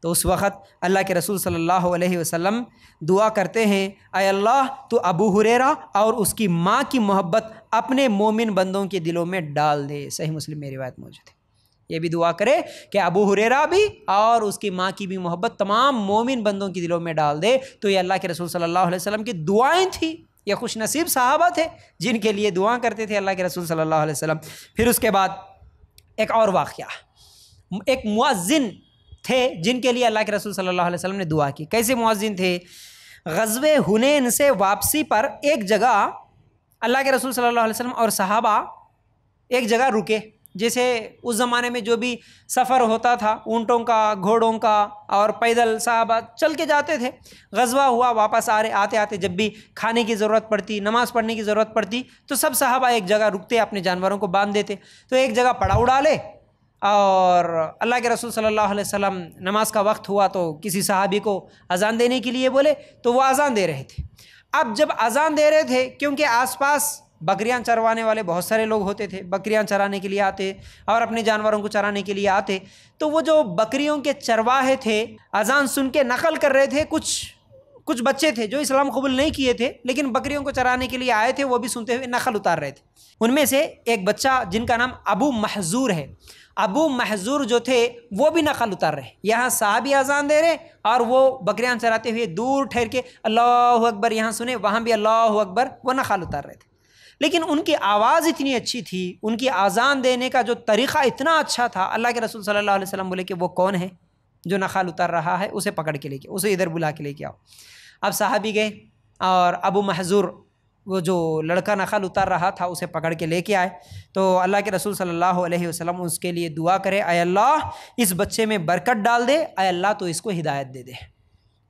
تو اس وقت اللہ کے رسول صلی اللہ علیہ وسلم دعا کرتے ہیں اے اللہ تو ابو ہریرہ اور اس کی ماں کی محبت اپنے مومن بندوں کے دلوں میں ڈال دے۔ صحیح مسلم میں روایت موجود ہے۔ یہ بھی دعا کرے کہ ابو ہریرہ بھی اور اس کی ماں کی بھی محبت تمام مومن بندوں کے دلوں میں ڈال دے۔ تو یہ اللہ کے رسول صلی اللہ علیہ وسلم کی دعائیں تھیں۔ یہ خوش نصیب صحابہ تھے جن کے لیے دعا کرتے تھے اللہ کے رسول صلی اللہ علیہ وسلم۔ پھر اس کے بعد ایک اور واقعہ، ایک مؤذن تھے جن کے لیے اللہ کے رسول صلی اللہ علیہ وسلم نے دعا کی۔ کیسے مؤذن تھے؟ غزوہ حنین سے واپسی پر ایک جگہ اللہ کے رسول صلی اللہ علیہ وسلم اور صحابہ ایک جگہ رکے، جیسے اس زمانے میں جو بھی سفر ہوتا تھا اونٹوں کا، گھوڑوں کا، اور پیدل صحابہ چل کے جاتے تھے، غزوہ ہوا واپس آتے آتے جب بھی کھانے کی ضرورت پڑتی، نماز پڑھنے کی ضرورت پڑتی تو سب صحابہ ایک جگہ رکتے، اپنے جانوروں کو باندھ دیتے، تو ایک جگہ پڑاؤ ڈالے اور اللہ کے رسول صلی اللہ علیہ وسلم نماز کا وقت ہوا تو کسی صحابی کو اذان دینے کے لیے بولے تو وہ اذان دے رہے تھے۔ اب جب اذان دے رہے تھے، کیونکہ آس پاس بکریاں چروانے والے بہت سارے لوگ ہوتے تھے، بکریاں چرانے کے لیے آتے اور اپنے جانوروں کو چرانے کے لیے آتے، تو وہ جو بکریوں کے چرواہے تھے اذان سن کے نقل کر رہے تھے، کچھ بچے تھے جو اسلام قبول نہیں کیے تھے لیکن بکریوں کو چرانے کے لیے آئے تھے، وہ بھی سنتے ہوئے نقل اتار رہے تھے۔ ان میں سے ایک بچہ جن کا نام ابو محذور ہے، ابو محذور جو تھے وہ بھی نقل اتار رہے، یہاں صحابی اذان دے رہے اور وہ بکریاں چراتے ہوئے دور ٹھہر کے اللہ اکبر یہاں سنے، وہاں بھی اللہ اکبر، وہ نقل اتار رہے تھے۔ لیکن ان کی آواز اتنی اچھی تھی، ان کی اذان دینے کا جو طریقہ اتنا اچھا تھا، اللہ کے رسول صلی اللہ علیہ وسلم بولے کہ وہ کون ہے جو نخال اتار رہا ہے، اسے پکڑ کے لے کے، اسے ادھر بلا کے لے کے آؤ۔ اب صحابی گئے اور ابو محذور، وہ جو لڑکا نخل اتار رہا تھا، اسے پکڑ کے لے کے آئے تو اللہ کے رسول صلی اللہ علیہ وسلم اس کے لیے دعا کرے، اے اللہ اس بچے میں برکت ڈال دے، اے اللہ تو اس کو ہدایت دے دے۔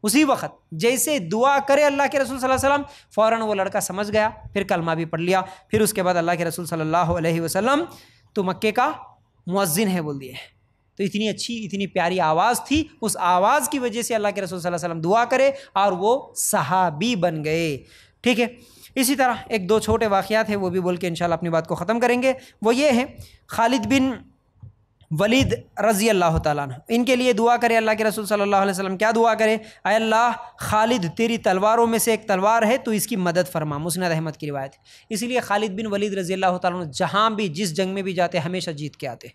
اسی وقت جیسے دعا کرے اللہ کے رسول صلی اللہ علیہ وسلم، فوراً وہ لڑکا سمجھ گیا، پھر کلمہ بھی پڑھ لیا، پھر اس کے بعد اللہ کے رسول صلی اللہ علیہ وسلم تو مکے کا مؤذن ہے بول دیے۔ تو اتنی اچھی اتنی پیاری آواز تھی، اس آواز کی وجہ سے اللہ کے رسول صلی اللہ علیہ وسلم دعا کرے اور وہ صحابی بن گئے۔ ٹھیک ہے، اسی طرح ایک دو چھوٹے واقعات ہیں، وہ بھی بول کے انشاءاللہ اپنی بات کو ختم کریں گے۔ وہ یہ ہے خالد بن ولید رضی اللہ تعالیٰ عنہ، ان کے لیے دعا کرے اللہ کے رسول صلی اللہ علیہ وسلم۔ کیا دعا کرے؟ اے اللہ خالد تیری تلواروں میں سے ایک تلوار ہے، تو اس کی مدد فرما۔ مسند احمد کی روایت ہے۔ اسی لیے خالد بن ولید رضی اللہ تعالیٰ عنہ جہاں بھی جس جنگ میں بھی جاتے ہمیشہ جیت کے آتے۔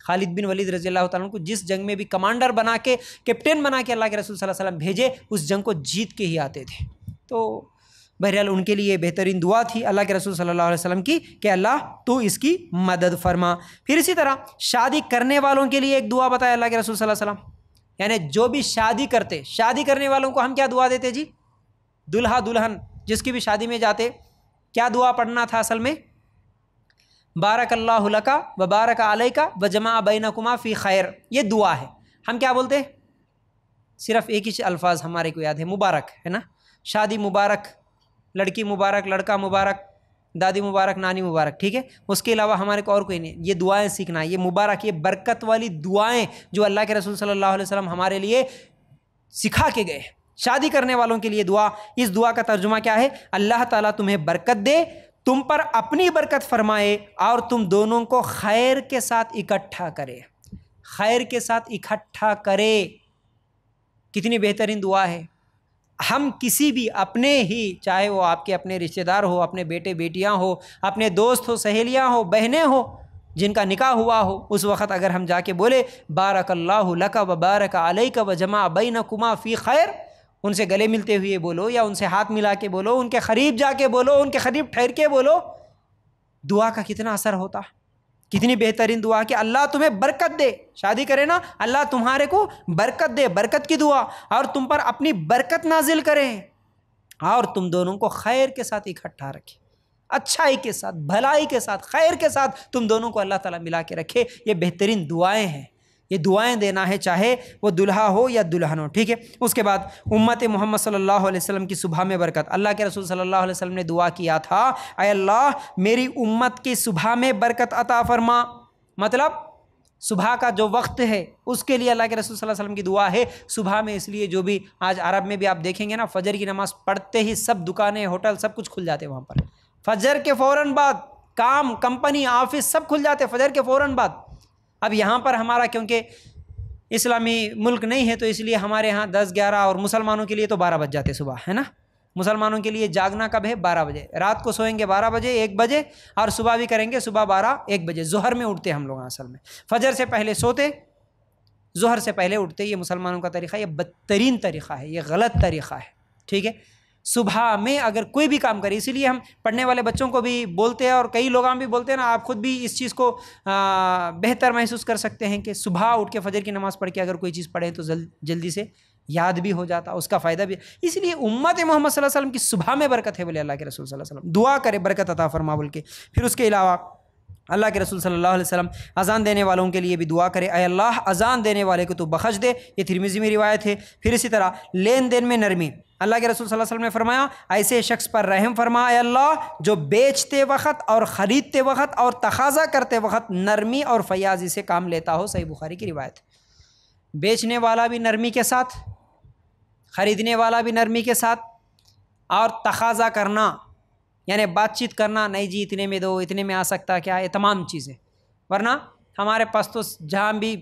خالد بن ولید رضی اللہ تعالیٰ عنہ کو جس جنگ میں بھی کمانڈر بنا کے، کیپٹن بنا کے اللہ کے رسول صلی اللہ علیہ وسلم بھیجے، اس جنگ کو جیت کے ہی آتے تھے۔ تو بہرحال ان کے لیے بہترین دعا تھی اللہ کے رسول صلی اللہ علیہ وسلم کی کہ اللہ تو اس کی مدد فرما۔ پھر اسی طرح شادی کرنے والوں کے لیے ایک دعا بتایا اللہ کے رسول صلی اللہ علیہ وسلم، یعنی جو بھی شادی کرتے، شادی کرنے والوں کو ہم کیا دعا دیتے جی؟ دلہا دلہن جس کی بھی شادی میں جاتے کیا دعا پڑھنا تھا اصل میں؟ بارک اللہ لکا و بارک علیکا و جمع بینکما فی خیر، یہ دعا ہے۔ ہم کیا بولتے؟ صرف ایک ہی الفاظ ہمارے کو یاد ہے، مبارک ہے نا، شادی مبارک، لڑکی مبارک، لڑکا مبارک، دادی مبارک، نانی مبارک، ٹھیک ہے، اس کے علاوہ ہمارے کو اور کوئی نہیں۔ یہ دعائیں سیکھنا ہے، یہ مبارک، یہ برکت والی دعائیں جو اللہ کے رسول صلی اللہ علیہ وسلم ہمارے لیے سکھا کے گئے۔ شادی کرنے والوں کے لیے دعا، اس دعا کا ترجمہ کیا ہے؟ اللہ تعالیٰ تمہیں برکت دے، تم پر اپنی برکت فرمائے اور تم دونوں کو خیر کے ساتھ اکٹھا کرے، خیر کے ساتھ اکٹھا کرے۔ کتنی بہترین دعا ہے۔ ہم کسی بھی اپنے ہی، چاہے وہ آپ کے اپنے رشتہ دار ہو، اپنے بیٹے بیٹیاں ہو، اپنے دوست ہو، سہیلیاں ہو، بہنیں ہو، جن کا نکاح ہوا ہو، اس وقت اگر ہم جا کے بولے بارک اللہ لک و بارک علیک و جمع بینکما فی خیر، ان سے گلے ملتے ہوئے بولو یا ان سے ہاتھ ملا کے بولو، ان کے قریب جا کے بولو، ان کے قریب ٹھہر کے بولو، دعا کا کتنا اثر ہوتا، کتنی بہترین دعا کہ اللہ تمہیں برکت دے۔ شادی کرے نا، اللہ تمہارے کو برکت دے، برکت کی دعا، اور تم پر اپنی برکت نازل کرے اور تم دونوں کو خیر کے ساتھ اکٹھا رکھے، اچھائی کے ساتھ، بھلائی کے ساتھ، خیر کے ساتھ تم دونوں کو اللہ تعالیٰ ملا کے رکھے۔ یہ بہترین دعائیں ہیں، یہ دعائیں دینا ہے چاہے وہ دلہا ہو یا دلہن ہو، ٹھیک ہے۔ اس کے بعد امت محمد صلی اللہ علیہ وسلم کی صبح میں برکت، اللہ کے رسول صلی اللہ علیہ وسلم نے دعا کیا تھا، اے اللہ میری امت کی صبح میں برکت عطا فرما۔ مطلب صبح کا جو وقت ہے اس کے لیے اللہ کے رسول صلی اللہ علیہ وسلم کی دعا ہے صبح میں، اس لیے جو بھی آج عرب میں بھی آپ دیکھیں گے نا، فجر کی نماز پڑھتے ہی سب دکانیں، ہوٹل سب کچھ کھل جاتے ہیں وہاں پر، فجر کے فوراً بعد کام، کمپنی، آفس سب کھل جاتے فجر کے فوراً بعد۔ اب یہاں پر ہمارا کیونکہ اسلامی ملک نہیں ہے تو اس لیے ہمارے ہاں 10، 11 اور مسلمانوں کے لیے تو 12 بج جاتے صبح، ہے نا۔ مسلمانوں کے لیے جاگنا کب ہے؟ 12 بجے، رات کو سوئیں گے 12 بجے، 1 بجے، اور صبح بھی کریں گے صبح 12، 1 بجے، ظہر میں اٹھتے ہم لوگ اصل میں، فجر سے پہلے سوتے، ظہر سے پہلے اٹھتے۔ یہ مسلمانوں کا طریقہ، یہ بدترین طریقہ ہے، یہ غلط طریقہ ہے، ٹھیک ہے۔ صبح میں اگر کوئی بھی کام کرے، اسی لیے ہم پڑھنے والے بچوں کو بھی بولتے ہیں اور کئی لوگ بھی بولتے ہیں نا، آپ خود بھی اس چیز کو بہتر محسوس کر سکتے ہیں کہ صبح اٹھ کے فجر کی نماز پڑھ کے اگر کوئی چیز پڑھیں تو جلدی سے یاد بھی ہو جاتا، اس کا فائدہ بھی۔ اس لیے امت محمد صلی اللہ علیہ وسلم کی صبح میں برکت ہے، بولے اللہ کے رسول صلی اللہ علیہ وسلم، دعا کرے برکت عطا فرما بول کے۔ پھر اس کے علاوہ اللہ کے رسول صلی اللہ علیہ وسلم اذان دینے والوں کے لیے بھی دعا کرے، اے اللہ اذان دینے والے کو تو بخش دے، یہ ترمذی میں روایت ہے۔ پھر اسی طرح لین دین میں نرمی، اللہ کے رسول صلی اللہ علیہ وسلم نے فرمایا ایسے شخص پر رحم فرما اے اللہ جو بیچتے وقت اور خریدتے وقت اور تقاضا کرتے وقت نرمی اور فیاضی سے کام لیتا ہو، صحیح بخاری کی روایت ہے۔ بیچنے والا بھی نرمی کے ساتھ، خریدنے والا بھی نرمی کے ساتھ، اور تقاضا کرنا یعنی بات چیت کرنا، نہیں جی اتنے میں دو، اتنے میں آ سکتا کیا، یہ تمام چیزیں۔ ورنہ ہمارے پاس تو جہاں بھی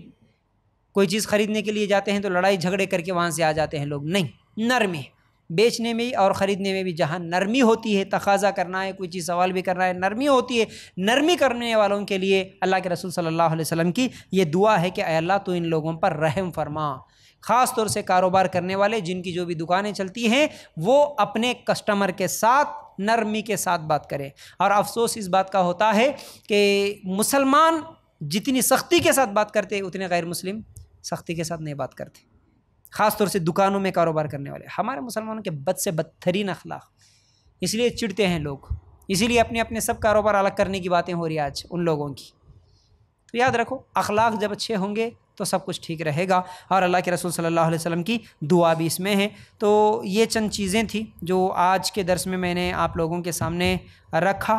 کوئی چیز خریدنے کے لیے جاتے ہیں تو لڑائی جھگڑے کر کے وہاں سے آ جاتے ہیں لوگ، نہیں، نرمی بیچنے میں اور خریدنے میں بھی جہاں نرمی ہوتی ہے، تقاضا کرنا ہے، کوئی چیز سوال بھی کرنا ہے، نرمی ہوتی ہے۔ نرمی کرنے والوں کے لیے اللہ کے رسول صلی اللہ علیہ وسلم کی یہ دعا ہے کہ اے اللہ تو ان لوگوں پر رحم فرما۔ خاص طور سے کاروبار کرنے والے جن کی جو بھی دکانیں چلتی ہیں وہ اپنے کسٹمر کے ساتھ نرمی کے ساتھ بات کریں۔ اور افسوس اس بات کا ہوتا ہے کہ مسلمان جتنی سختی کے ساتھ بات کرتے اتنے غیر مسلم سختی کے ساتھ نہیں بات کرتے، خاص طور سے دکانوں میں کاروبار کرنے والے۔ ہمارے مسلمانوں کے بد سے بدترین اخلاق، اس لیے چڑھتے ہیں لوگ، اسی لیے اپنے اپنے سب کاروبار الگ کرنے کی باتیں ہو رہی ہیں آج ان لوگوں کی۔ تو یاد رکھو اخلاق جب اچھے ہوں گے تو سب کچھ ٹھیک رہے گا، اور اللہ کے رسول صلی اللہ علیہ وسلم کی دعا بھی اس میں ہے۔ تو یہ چند چیزیں تھیں جو آج کے درس میں نے آپ لوگوں کے سامنے رکھا۔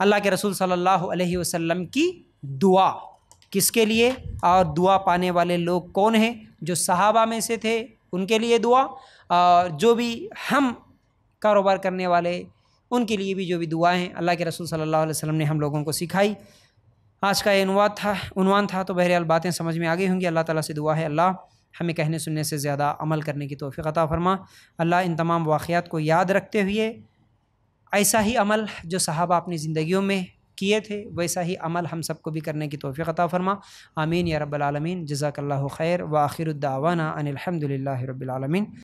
اللہ کے رسول صلی اللہ علیہ وسلم کی دعا کس کے لیے، اور دعا پانے والے لوگ کون ہیں؟ جو صحابہ میں سے تھے ان کے لیے دعا، اور جو بھی ہم کاروبار کرنے والے ان کے لیے بھی جو بھی دعائیں اللہ کے رسول صلی اللہ علیہ وسلم نے ہم لوگوں کو سکھائی۔ آج کا یہ عنوان تھا، تو بہرحال باتیں سمجھ میں آ گئی ہوں گی۔ اللہ تعالیٰ سے دعا ہے اللہ ہمیں کہنے سننے سے زیادہ عمل کرنے کی توفیق عطا فرما۔ اللہ ان تمام واقعات کو یاد رکھتے ہوئے ایسا ہی عمل جو صحابہ اپنی زندگیوں میں کیے تھے ویسا ہی عمل ہم سب کو بھی کرنے کی توفیق عطا فرما۔ آمین یا رب العالمین۔ جزاک اللہ خیر، وآخر الدعوانا ان الحمد للہ رب العالمین۔